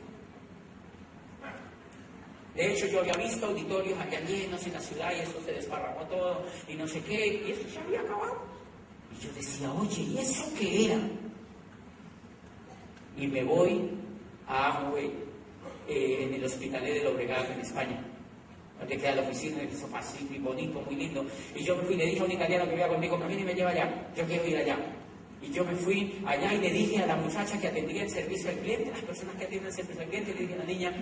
De hecho, yo había visto auditorios allá llenos en la ciudad y eso se desparramó todo y no sé qué, y eso se había acabado. Y yo decía, oye, ¿y eso qué era? Y me voy a Amway, en el Hospitalet de Llobregat, en España, donde queda la oficina, de piso fácil, muy bonito, muy lindo. Y yo me fui y le dije a un italiano que iba conmigo, camina y me lleva allá, yo quiero ir allá. Y yo me fui allá y le dije a la muchacha que atendía el servicio al cliente, las personas que atienden el servicio al cliente, le dije a la niña,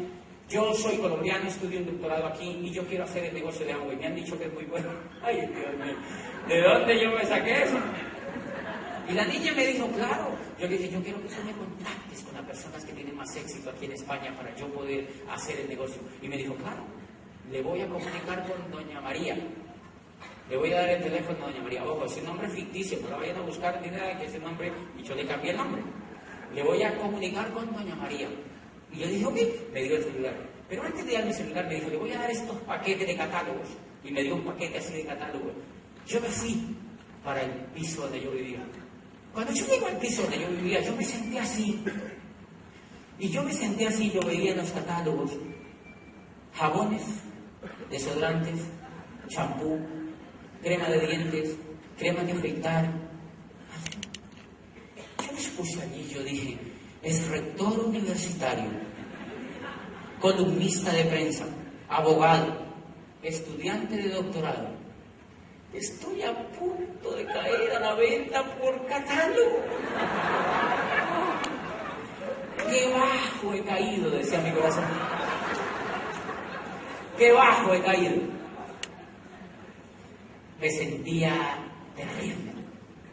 yo soy colombiano, estudio un doctorado aquí y yo quiero hacer el negocio de Amway. Me han dicho que es muy bueno. Ay, Dios mío, ¿de dónde yo me saqué eso? Y la niña me dijo, claro. Yo le dije, yo quiero que tú me contactes con las personas que tienen más éxito aquí en España para yo poder hacer el negocio. Y me dijo, claro, le voy a comunicar con doña María. Le voy a dar el teléfono a doña María. Ojo, ese nombre ficticio, no la vayan a buscar ni nada, que ese nombre, y yo le cambié el nombre. Le voy a comunicar con doña María. Y yo dije, ok, me dio el celular. Pero antes de darme el celular me dijo, le voy a dar estos paquetes de catálogos. Y me dio un paquete así de catálogos. Yo me fui para el piso donde yo vivía. Cuando yo llego al piso donde yo vivía, yo me sentí así. Y yo me sentí así, yo veía en los catálogos jabones, desodorantes, champú, crema de dientes, crema de afeitar. Yo me puse allí, yo dije, es rector universitario, columnista de prensa, abogado, estudiante de doctorado. Estoy a punto de caer a la venta por catálogo. ¡Qué bajo he caído!, decía mi corazón. ¡Qué bajo he caído! Me sentía terrible.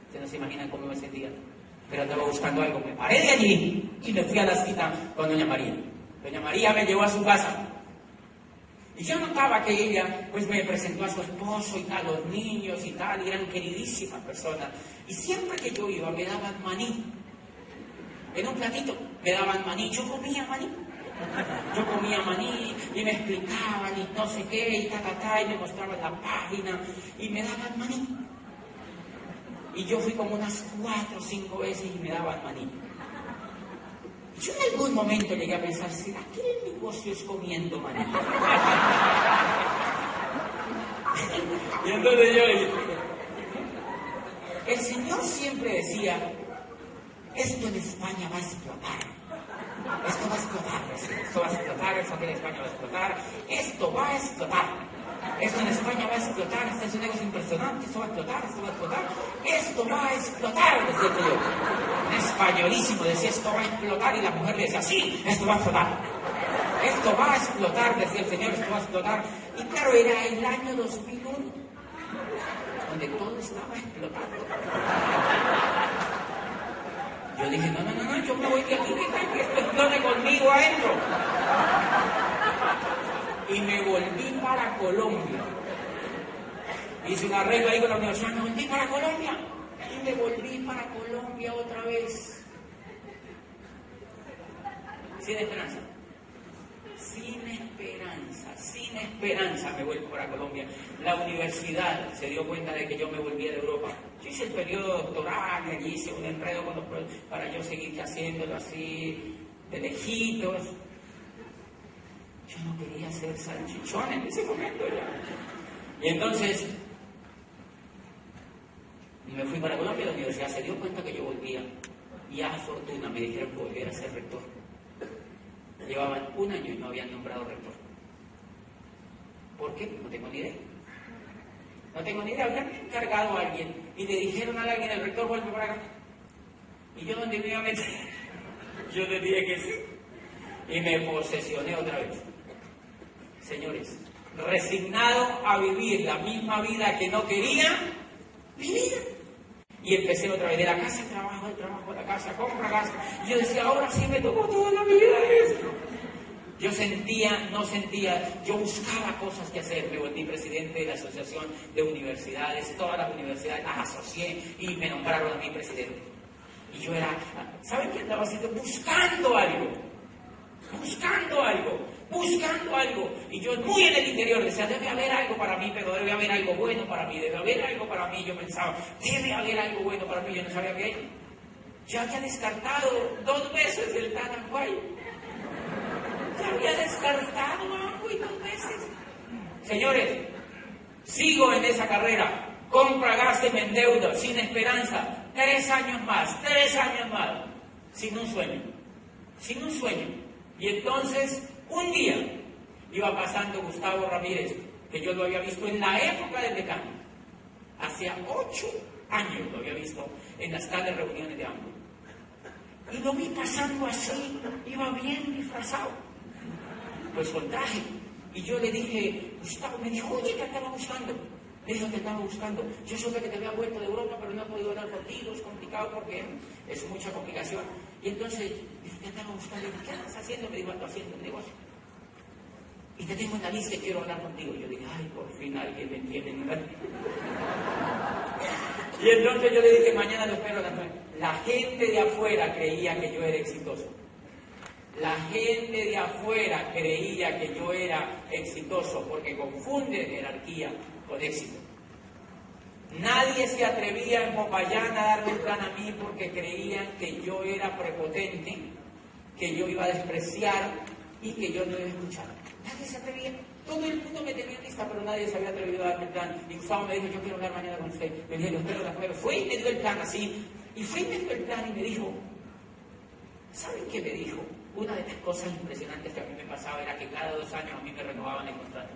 Ustedes no se imaginan cómo me sentía. Pero andaba buscando algo. Me paré de allí y me fui a la cita con doña María. Doña María me llevó a su casa. Y yo notaba que ella, pues, me presentó a su esposo y tal, los niños y tal, y eran queridísimas personas. Y siempre que yo iba me daban maní. En un platito me daban maní. Yo comía maní. Yo comía maní y me explicaban y no sé qué, y y me mostraban la página y me daban maní. Y yo fui como unas 4 o 5 veces y me daban maní. Yo en algún momento llegué a pensar, ¿será que el negocio es comiendo maní? Y entonces el Señor siempre decía, esto en España va a explotar. Esto va a explotar, esto va a explotar, esto aquí en España va a explotar, esto va a explotar. Esto en España va a explotar, este es un negocio impresionante, esto va a explotar, esto va a explotar, esto va a explotar, decía el Señor. En españolísimo decía, esto va a explotar, y la mujer le decía, sí, esto va a explotar. Esto va a explotar, decía el Señor, esto va a explotar. Y claro, era el año 2001, donde todo estaba explotando. Yo dije, no, yo me voy de aquí, que esto explote conmigo adentro. Y me volví para Colombia. Hice un arreglo ahí con la universidad, me volví para Colombia. Y me volví para Colombia otra vez. Sin esperanza. Sin esperanza me vuelvo para Colombia. La universidad se dio cuenta de que yo me volvía de Europa. Yo hice el periodo doctoral, allí hice un enredo con para yo seguir haciéndolo así, de lejitos. Yo no quería ser salchichón en ese momento ya. Y entonces me fui para Colombia, la universidad se dio cuenta que yo volvía. y a fortuna me dijeron que volviera a ser rector. Llevaban 1 año y no habían nombrado rector. ¿Por qué? No tengo ni idea. No tengo ni idea. Habían encargado a alguien y le dijeron a alguien, el rector vuelve para acá. Y yo, ¿dónde me iba a meter? Yo le dije que sí. Y me posesioné otra vez. Señores, resignado a vivir la misma vida que no quería vivir. Y empecé otra vez, de la casa al trabajo, del trabajo a la casa, compra casa. Y yo decía, ahora sí me tocó toda la vida esto. Yo yo buscaba cosas que hacer. Me volví presidente de la Asociación de Universidades, todas las universidades las asocié y me nombraron a mí presidente. Y yo era, ¿saben qué andaba haciendo? Buscando algo. Y yo muy en el interior decía, debe haber algo para mí, pero debe haber algo bueno para mí, debe haber algo para mí. Yo pensaba, debe haber algo bueno para mí, yo no sabía qué. Yo había descartado 2 veces el Tanahuay. Ya había descartado agua y 2 veces. Señores, sigo en esa carrera. Compra, gaste, me endeudo, sin esperanza. 3 años más, sin un sueño. Y entonces, un día, iba pasando Gustavo Ramírez, que yo lo había visto en la época del decano. Hacía 8 años lo había visto en las tales reuniones de AMLO. Y lo vi pasando así, iba bien disfrazado, pues con traje. Y yo le dije, Gustavo, me dijo, oye, ¿qué estaba buscando? Le dijo, te estaba buscando. Yo supe que te había vuelto de Europa, pero no he podido hablar contigo, es complicado porque es mucha complicación. Y entonces, dije, ¿qué estaba buscando? ¿Qué andas haciendo? Me dijo, ando haciendo un negocio. Y te tengo en la lista y quiero hablar contigo. Yo dije, ay, por fin alguien me entiende. Y entonces yo le dije, mañana lo espero a las 9. La gente de afuera creía que yo era exitoso. Porque confunden jerarquía con éxito. Nadie se atrevía en Popayán a darme el plan a mí porque creían que yo era prepotente, que yo iba a despreciar y que yo no iba a escuchar. Nadie se atrevía. Todo el mundo me tenía lista, pero nadie se había atrevido a darme el plan. Y Gustavo me dijo, yo quiero hablar mañana con usted. Le dije, lo espero a las 9. Fue y me dio el plan así. Y fue y me dio el plan y me dijo, ¿saben qué me dijo? Una de las cosas impresionantes que a mí me pasaba era que cada 2 años a mí me renovaban el contrato.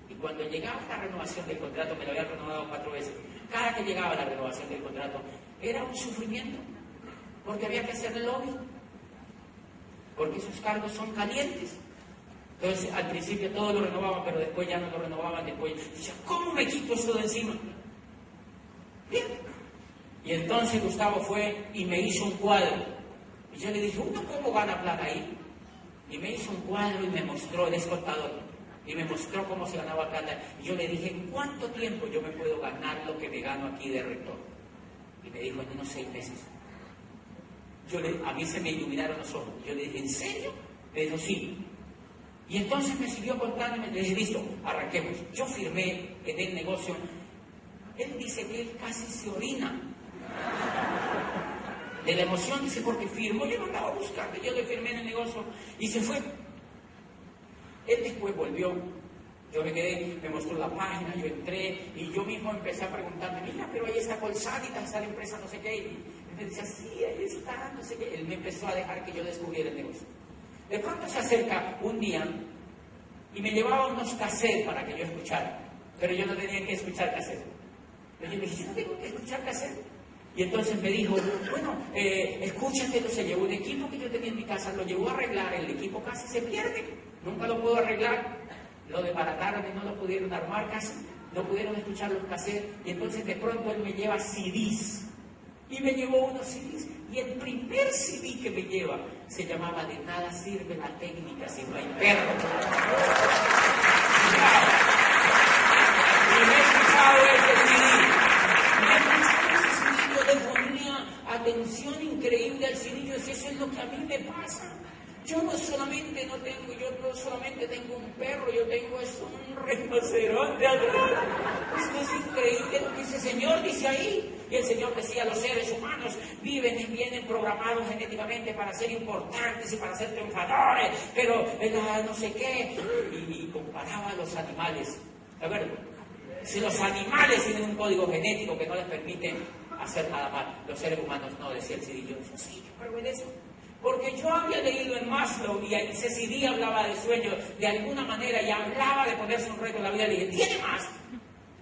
Y cuando llegaba la renovación del contrato, me lo habían renovado 4 veces. Cada que llegaba la renovación del contrato, era un sufrimiento. Porque había que hacer lobby. Porque esos cargos son calientes. Entonces, al principio todo lo renovaban, pero después ya no lo renovaban. Después decía, ¿cómo me quito esto de encima? Bien. Y entonces Gustavo fue y me hizo un cuadro. Y yo le dije, ¿uno cómo gana plata ahí? Y me hizo un cuadro y me mostró, el contador, y me mostró cómo se ganaba plata. Y yo le dije, ¿en cuánto tiempo yo me puedo ganar lo que me gano aquí de rector? Y me dijo, en unos 6 meses. A mí se me iluminaron los ojos. Yo le dije, ¿en serio? Me dijo, sí. Y entonces me siguió contando y me dije, listo, arranquemos. Yo firmé en el negocio. Él dice que él casi se orina. De la emoción, dice, porque firmó, yo no andaba buscando, yo le firmé en el negocio y se fue. Él después volvió, yo me quedé, me mostró la página, yo entré y yo mismo empecé a preguntarme, mira, pero ahí está Colsanitas, está la empresa no sé qué, y él me decía, sí, ahí está, no sé qué. Él me empezó a dejar que yo descubriera el negocio. De pronto se acerca un día y me llevaba unos cassettes para que yo escuchara, pero yo no tenía que escuchar cassettes. Pero yo le dije, yo no tengo que escuchar cassettes. Y entonces me dijo, bueno, escúchatelo, se llevó un equipo que yo tenía en mi casa, lo llevó a arreglar, el equipo casi se pierde, nunca lo puedo arreglar, lo desbarataron y no lo pudieron armar casi, no pudieron escuchar los cassettes, y entonces de pronto él me lleva CDs, y me llevó unos CDs, y el primer CD que me lleva se llamaba De nada sirve la técnica si no hay perro. Y me he escuchado ese CD. Yo le ponía atención increíble al CD. Yo decía, eso es lo que a mí me pasa. Yo no solamente tengo un perro, yo tengo un rinoceronte atrás. Esto es increíble lo que ese señor dice ahí. Y el Señor decía, los seres humanos vienen programados genéticamente para ser importantes y para ser triunfadores, pero no sé qué. Y comparaba a los animales. A ver, si los animales tienen un código genético que no les permite hacer nada mal. Los seres humanos no, decía el CD. Yo decía, sí, yo creo en eso. Porque yo había leído en Maslow y ese CD hablaba de sueños de alguna manera y hablaba de ponerse un reto en la vida. Le dije, ¿tiene más?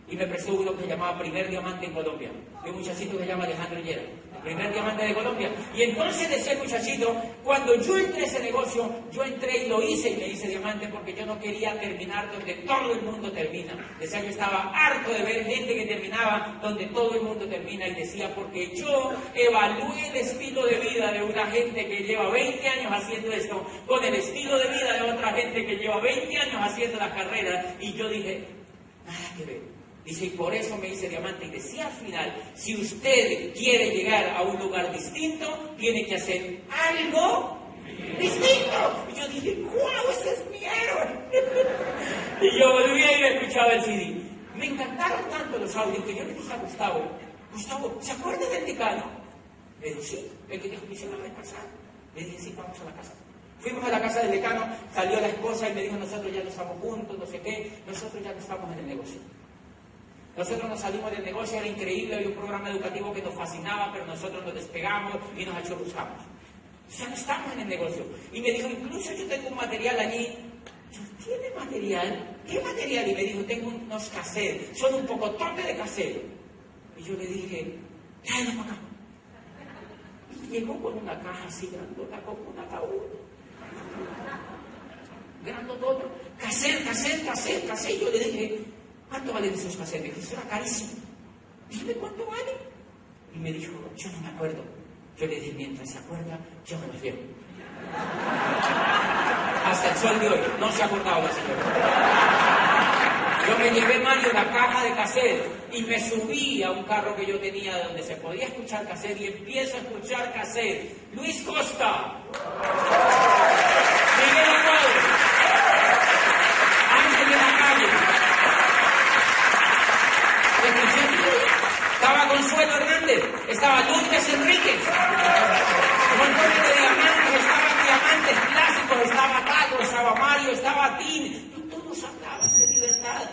Y me prestó uno que se llamaba Primer Diamante en Colombia, de un muchachito que se llama Alejandro Llera, el primer diamante de Colombia. Y entonces decía el muchachito, cuando yo entré a ese negocio, yo entré y lo hice y me hice diamante porque yo no quería terminar donde todo el mundo termina. Decía, yo estaba harto de ver gente que terminaba donde todo el mundo termina, y decía, porque yo evalué el estilo de vida de una gente que lleva 20 años haciendo esto con el estilo de vida de otra gente que lleva 20 años haciendo la carrera, y yo dije, nada que ver. Dice, y por eso me hice diamante. Y decía al final, si usted quiere llegar a un lugar distinto, tiene que hacer algo distinto. Y yo dije, ¡wow! ¡Ese es mi héroe! Y yo volví a ir a escuchar el CD. Me encantaron tanto los audios que yo le dije a Gustavo, ¿se acuerda del decano? Le dije, sí, el que dijo que hicieron la vez pasada. Le dije, sí, vamos a la casa. Fuimos a la casa del decano, salió la esposa y me dijo, nosotros ya no estamos juntos, no sé qué, nosotros ya no estamos en el negocio. Nosotros nos salimos del negocio, era increíble, había un programa educativo que nos fascinaba, pero nosotros nos despegamos y nos achurruscamos. Ya no estamos en el negocio. Y me dijo, incluso yo tengo un material allí. Yo, ¿tiene material? ¿Qué material? Y me dijo, tengo unos cassettes, son un pocotote de cassettes. Y yo le dije, tráelo para acá. Y llegó con una caja así grandota, como un ataúd. Grandototo. Cassette. Yo le dije, ¿cuánto valen esos cassettes? Me dijo, eso era carísimo. Dime cuánto vale. Y me dijo, yo no me acuerdo. Yo le dije, mientras se acuerda, yo me los llevo. Hasta el sol de hoy, no se ha acordado la señora. Yo me llevé, Mario, la caja de cassette y me subí a un carro que yo tenía donde se podía escuchar cassette y empiezo a escuchar cassette. Luis Costa, Miguel Aguado, Ángel de la Calle. Estaba Consuelo Hernández, estaba Lourdes Enríquez, un montón de diamantes, estaban diamantes clásicos, estaba Tato, estaba Mario, estaba Tim. Todos hablaban de libertad,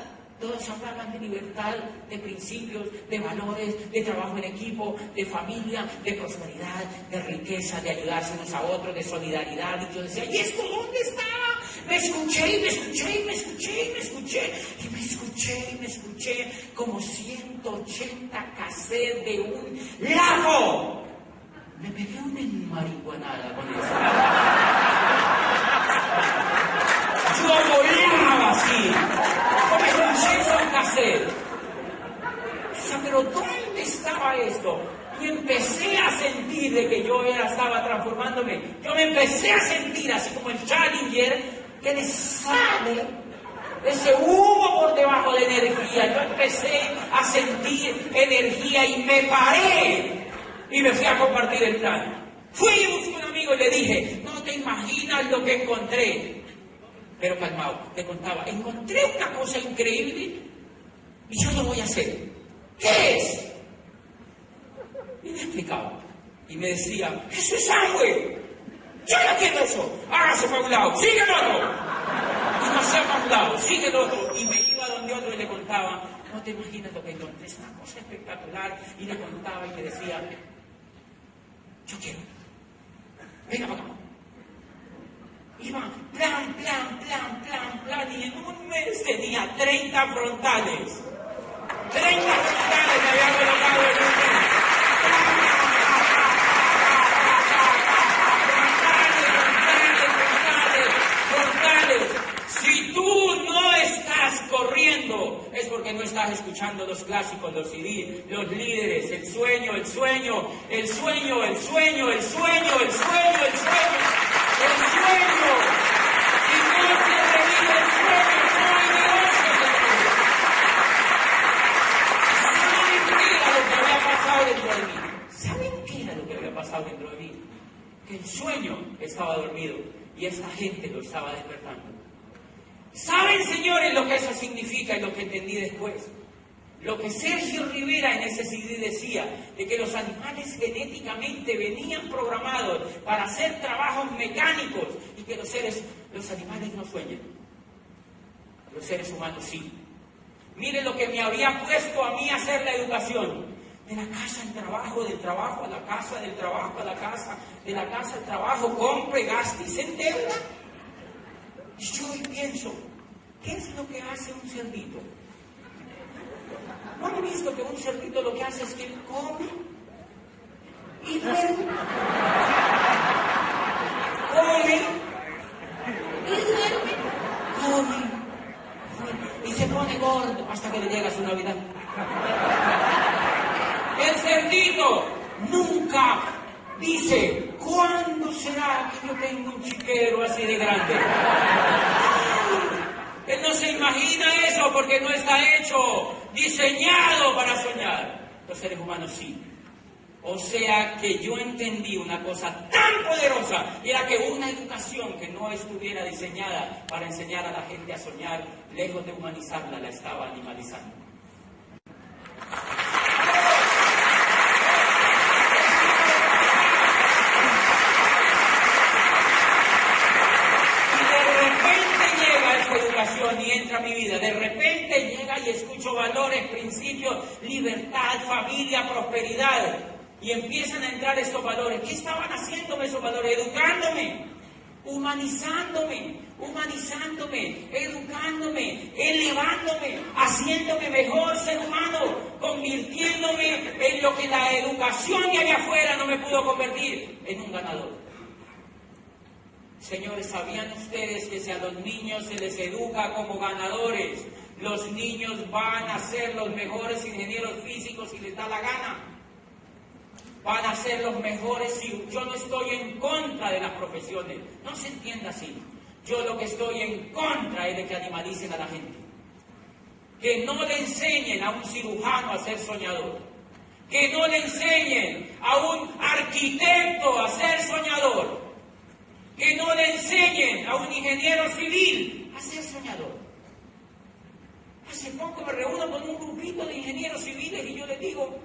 todos hablaban de libertad, de principios, de valores, de trabajo en equipo, de familia, de prosperidad, de riqueza, de ayudarse unos a otros, de solidaridad. Y yo decía, ¿y esto dónde estaba? Me escuché como 180 cassettes de un lago. Me pegué una enmarihuanada con eso. Yo volaba así. Yo me escuché esos cassettes. O sea, pero ¿dónde estaba esto? Y empecé a sentir de que yo estaba transformándome. Yo me empecé a sentir así como el Challenger, que le sale ese humo por debajo de energía. Yo empecé a sentir energía y me paré y me fui a compartir el plan. Fui y busqué a un amigo y le dije, no te imaginas lo que encontré. Pero calmado, te contaba, encontré una cosa increíble y yo lo voy a hacer. ¿Qué es? Y me explicaba. Y me decía, eso es sangre. Yo ya quiero eso. Hágase para un lado, sigue el otro. Y no sea para un lado, sigue el otro. Y me iba donde otro y le contaba, no te imaginas lo que encontré, es una cosa espectacular. Y le contaba y me decía, yo quiero. Venga para acá. Iba plan, y en un mes tenía 30 frontales. 30 frontales me había colocado en un mes. Si tú no estás corriendo, es porque no estás escuchando los clásicos, los CD, los líderes, el sueño. Y no siempre vive el sueño, no hay negocio. ¿Saben qué era lo que había pasado dentro de mí? Que el sueño estaba dormido y esta gente lo estaba despertando. ¿Saben, señores, lo que eso significa y lo que entendí después? Lo que Sergio Rivera en ese CD decía, de que los animales genéticamente venían programados para hacer trabajos mecánicos y que los animales no sueñan. Los seres humanos sí. Miren lo que me había puesto a mí a hacer la educación. De la casa al trabajo, del trabajo a la casa, del trabajo a la casa, de la casa al trabajo, compre, gaste y se endeuda. Y yo hoy pienso, ¿qué es lo que hace un cerdito? ¿No han visto que un cerdito lo que hace es que come y duerme? Come y duerme. Come y se pone gordo hasta que le llega su Navidad. El cerdito nunca dice, ¿cuándo será que yo tenga un chiquero así de grande? Él no se imagina eso porque no está hecho, diseñado para soñar. Los seres humanos sí. O sea que yo entendí una cosa tan poderosa, era que una educación que no estuviera diseñada para enseñar a la gente a soñar, lejos de humanizarla, la estaba animalizando. Y entra a mi vida, de repente llega y escucho valores, principios, libertad, familia, prosperidad, y empiezan a entrar estos valores. ¿Qué estaban haciéndome esos valores? Educándome, humanizándome, educándome, elevándome, haciéndome mejor ser humano, convirtiéndome en lo que la educación de allá afuera no me pudo convertir, en un ganador. Señores, ¿sabían ustedes que si a los niños se les educa como ganadores, los niños van a ser los mejores ingenieros físicos si les da la gana? Van a ser los mejores. Yo no estoy en contra de las profesiones, no se entienda así. Yo lo que estoy en contra es de que animalicen a la gente. Que no le enseñen a un cirujano a ser soñador. Que no le enseñen a un arquitecto a ser soñador. Que no le enseñen a un ingeniero civil a ser soñador. Hace poco me reúno con un grupito de ingenieros civiles y yo les digo,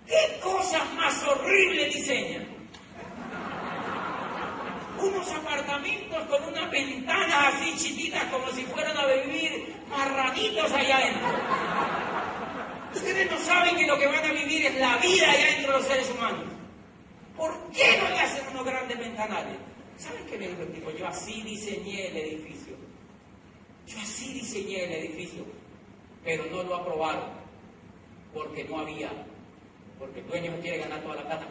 ¿qué cosas más horribles diseñan? Unos apartamentos con unas ventanas así chiquitas como si fueran a vivir marranitos allá adentro. Ustedes no saben que lo que van a vivir es la vida allá dentro de los seres humanos. ¿Por qué no le hacen unos grandes ventanales? ¿Saben qué me dijo el tipo? Yo así diseñé el edificio. Pero no lo aprobaron. Porque no había. Porque el dueño quiere ganar toda la plata.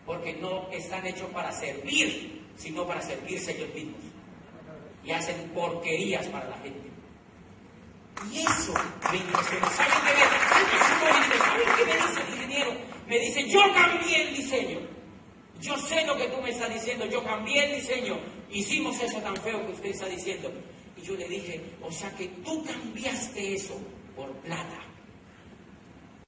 Porque no están hechos para servir, sino para servirse ellos mismos. Y hacen porquerías para la gente. Y eso me impresiona. ¿Saben qué me dice el ingeniero? Me dice, yo cambié el diseño. Yo sé lo que tú me estás diciendo, yo cambié el diseño, hicimos eso tan feo que usted está diciendo. Y yo le dije, o sea que tú cambiaste eso por plata.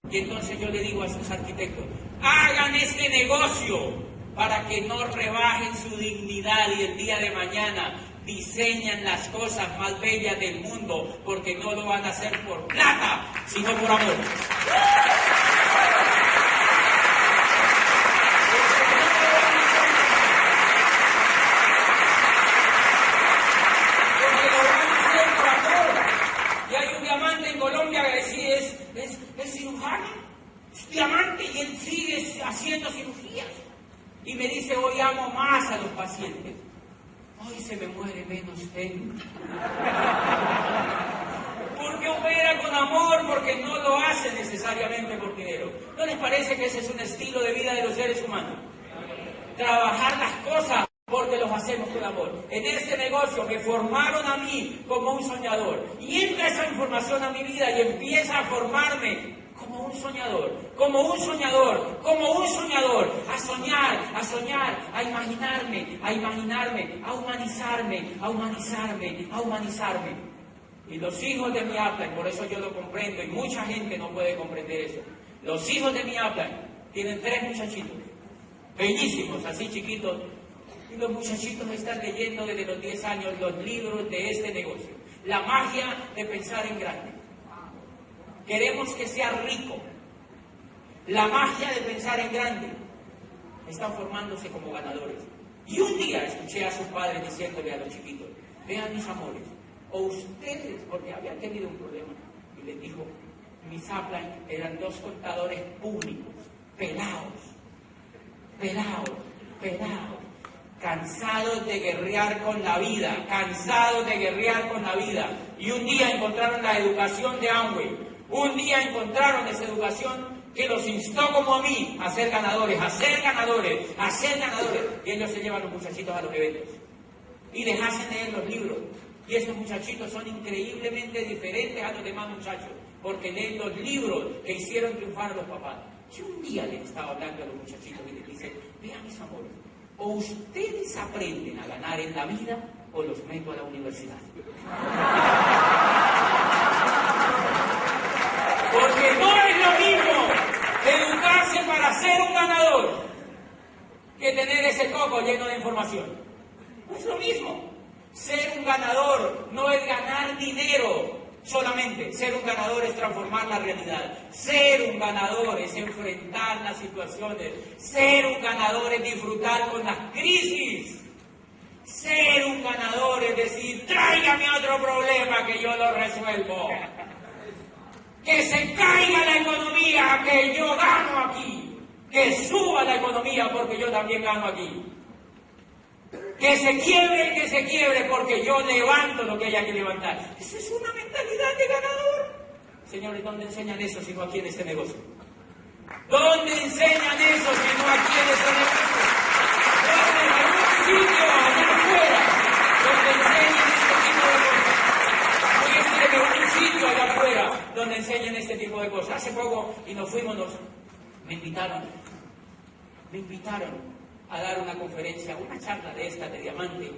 Y entonces yo le digo a esos arquitectos, hagan este negocio para que no rebajen su dignidad y el día de mañana diseñan las cosas más bellas del mundo, porque no lo van a hacer por plata, sino por amor. Diamante y él sigue haciendo cirugías y me dice, hoy amo más a los pacientes, hoy se me muere menos gente. Porque opera con amor, porque no lo hace necesariamente por dinero. ¿No les parece que ese es un estilo de vida de los seres humanos? Trabajar las cosas porque los hacemos con amor. En este negocio me formaron a mí como un soñador y entra esa información a mi vida y empieza a formarme como un soñador, a soñar, a imaginarme, a humanizarme. Y los hijos de mi upline, por eso yo lo comprendo, y mucha gente no puede comprender eso. Los hijos de mi upline tienen 3 muchachitos, bellísimos, así chiquitos, y los muchachitos están leyendo desde los 10 años los libros de este negocio. La magia de pensar en grande. Queremos que sea rico. La magia de pensar en grande. Están formándose como ganadores. Y un día escuché a sus padres diciéndole a los chiquitos, vean mis amores, o ustedes, porque habían tenido un problema, y les dijo, mis upline eran dos contadores públicos, pelados, cansados de guerrear con la vida, y un día encontraron la educación de Amway, un día encontraron esa educación que los instó como a mí a ser ganadores, y ellos se llevan a los muchachitos a los eventos y les hacen leer los libros, y esos muchachitos son increíblemente diferentes a los demás muchachos, porque leen los libros que hicieron triunfar a los papás. Yo un día les estaba hablando a los muchachitos y les dije, vean mis amores, o ustedes aprenden a ganar en la vida o los meto a la universidad. Porque no es lo mismo educarse para ser un ganador que tener ese coco lleno de información. No es lo mismo. Ser un ganador no es ganar dinero solamente. Ser un ganador es transformar la realidad. Ser un ganador es enfrentar las situaciones. Ser un ganador es disfrutar con las crisis. Ser un ganador es decir, tráigame otro problema que yo lo resuelvo. Que se caiga la economía, que yo gano aquí. Que suba la economía porque yo también gano aquí. Que se quiebre porque yo levanto lo que haya que levantar. Esa es una mentalidad de ganador. Señores, ¿dónde enseñan eso si no aquí en este negocio? ¿Dónde enseñan eso si no aquí en este negocio? ¿Dónde? En algún sitio allá afuera donde enseñan este tipo de cosas. Voy a decir que un sitio allá afuera donde enseñan este tipo de cosas. Hace poco, y nos fuimos, me invitaron a dar una conferencia, una charla de esta, de diamante,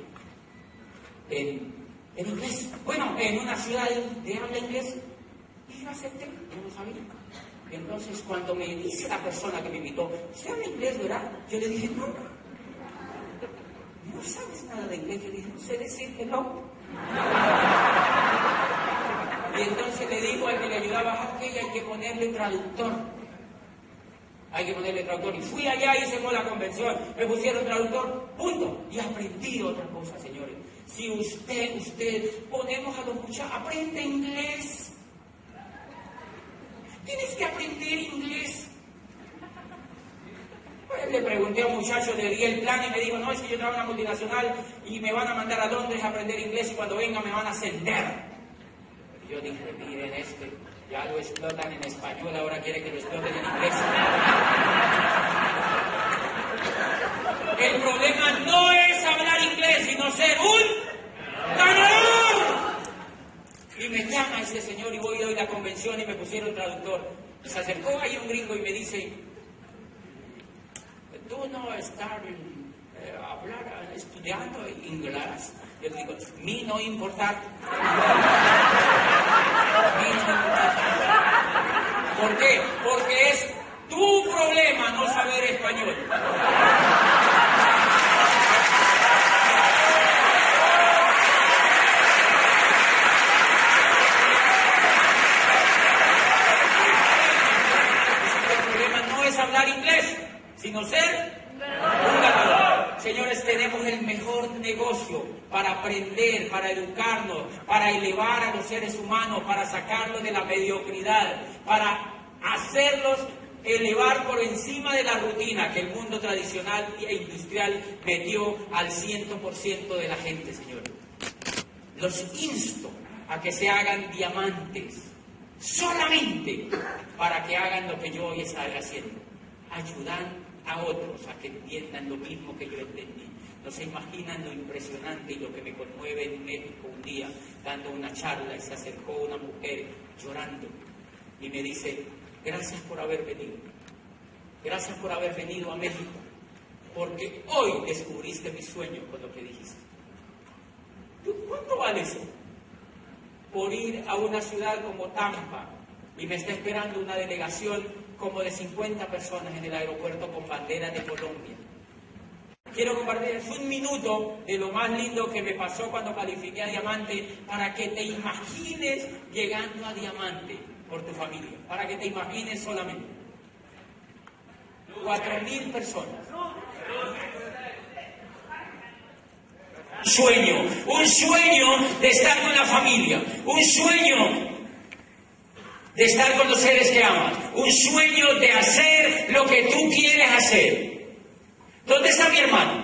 en inglés. Bueno, en una ciudad de habla inglés. Y yo acepté, yo no sabía. Y entonces cuando me dice la persona que me invitó, ¿usted habla inglés, verdad? Yo le dije, no. ¿No sabes nada de inglés? Yo le dije, no sé decir que no. Y entonces le dijo al que le ayudaba, ok, hay que ponerle traductor. Y fui allá, hice la convención, me pusieron traductor, punto. Y aprendí otra cosa, señores. Si usted, ponemos a los muchachos, aprende inglés. Tienes que aprender inglés. Pues le pregunté a un muchacho, le di el plan y me dijo, no, es que yo trabajo en una multinacional y me van a mandar a Londres a aprender inglés y cuando venga me van a ascender. Y yo dije, miren ya lo explotan en español, ahora quiere que lo exploten en inglés. El problema no es hablar inglés, sino ser un ganador. Y me llama este señor y voy a ir a la convención y me pusieron traductor. Y se acercó ahí un gringo y me dice, ¿tú no estás estudiando inglés? Yo digo, mí no importa. ¿Por qué? Porque es tu problema no saber español. El problema no es hablar inglés, sino ser un ganador. Señores, tenemos el mejor negocio para aprender, para educarnos, para elevar a los seres humanos, para sacarlos de la mediocridad, para hacerlos elevar por encima de la rutina que el mundo tradicional e industrial metió al 100% de la gente, señores. Los insto a que se hagan diamantes solamente para que hagan lo que yo hoy estoy haciendo, ayudan a otros a que entiendan lo mismo que yo entendí. No se imaginan lo impresionante y lo que me conmueve en México un día, dando una charla, y se acercó una mujer llorando y me dice, gracias por haber venido. Gracias por haber venido a México, porque hoy descubriste mi sueño con lo que dijiste. ¿Cuánto vale eso? Por ir a una ciudad como Tampa y me está esperando una delegación como de 50 personas en el aeropuerto con bandera de Colombia. Quiero compartirles un minuto de lo más lindo que me pasó cuando califiqué a diamante para que te imagines llegando a diamante por tu familia, para que te imagines solamente. 4.000 personas. Un sueño de estar con la familia, un sueño de estar con los seres que amas, un sueño de hacer lo que tú quieres hacer. ¿Dónde está mi hermano?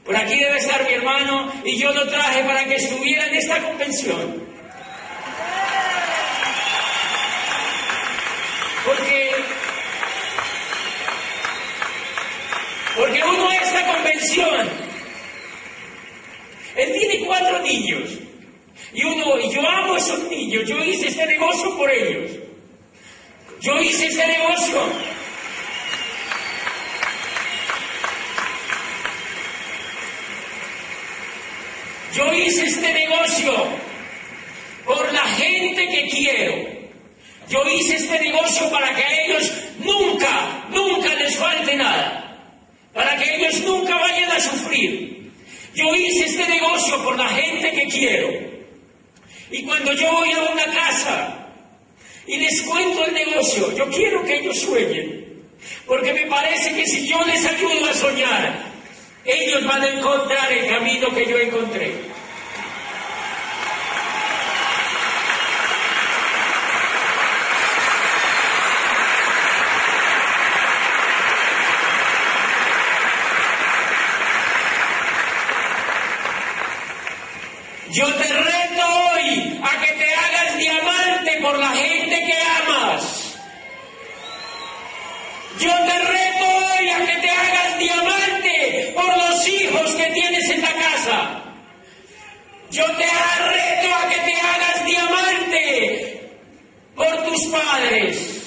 Por aquí debe estar mi hermano, y yo lo traje para que estuviera en esta convención. Porque uno a esta convención, él tiene 4 niños, y yo amo a esos niños, yo hice este negocio por ellos. Yo hice este negocio. Yo hice este negocio por la gente que quiero. Yo hice este negocio para que a ellos nunca les falte nada. Para que ellos nunca vayan a sufrir. Yo hice este negocio por la gente que quiero. Y cuando yo voy a una casa y les cuento el negocio, yo quiero que ellos sueñen. Porque me parece que si yo les ayudo a soñar, ellos van a encontrar el camino que yo encontré. Yo te reto hoy a que te hagas diamante por la gente que amas. Yo te reto hoy a que te hagas diamante por los hijos que tienes en la casa. Yo te reto a que te hagas diamante por tus padres.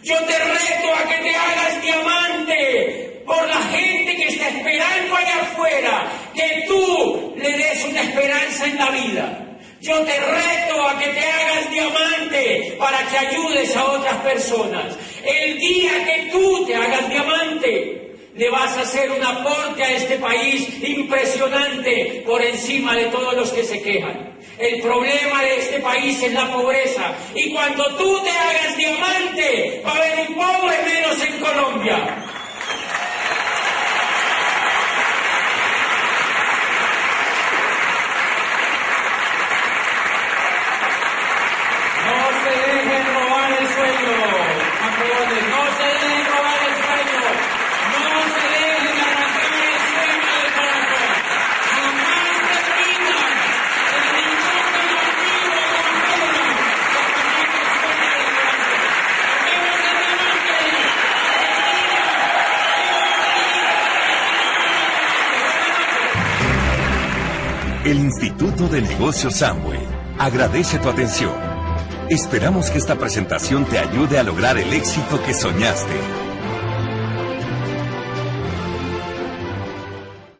Yo te reto a que te hagas diamante por la gente que está esperando allá afuera, que tú le des una esperanza en la vida. Yo te reto a que te hagas diamante para que ayudes a otras personas. El día que tú te hagas diamante, le vas a hacer un aporte a este país impresionante por encima de todos los que se quejan. El problema de este país es la pobreza. Y cuando tú te hagas diamante, va a haber un pobre menos en Colombia. El Instituto de Negocios Amway agradece tu atención. Esperamos que esta presentación te ayude a lograr el éxito que soñaste.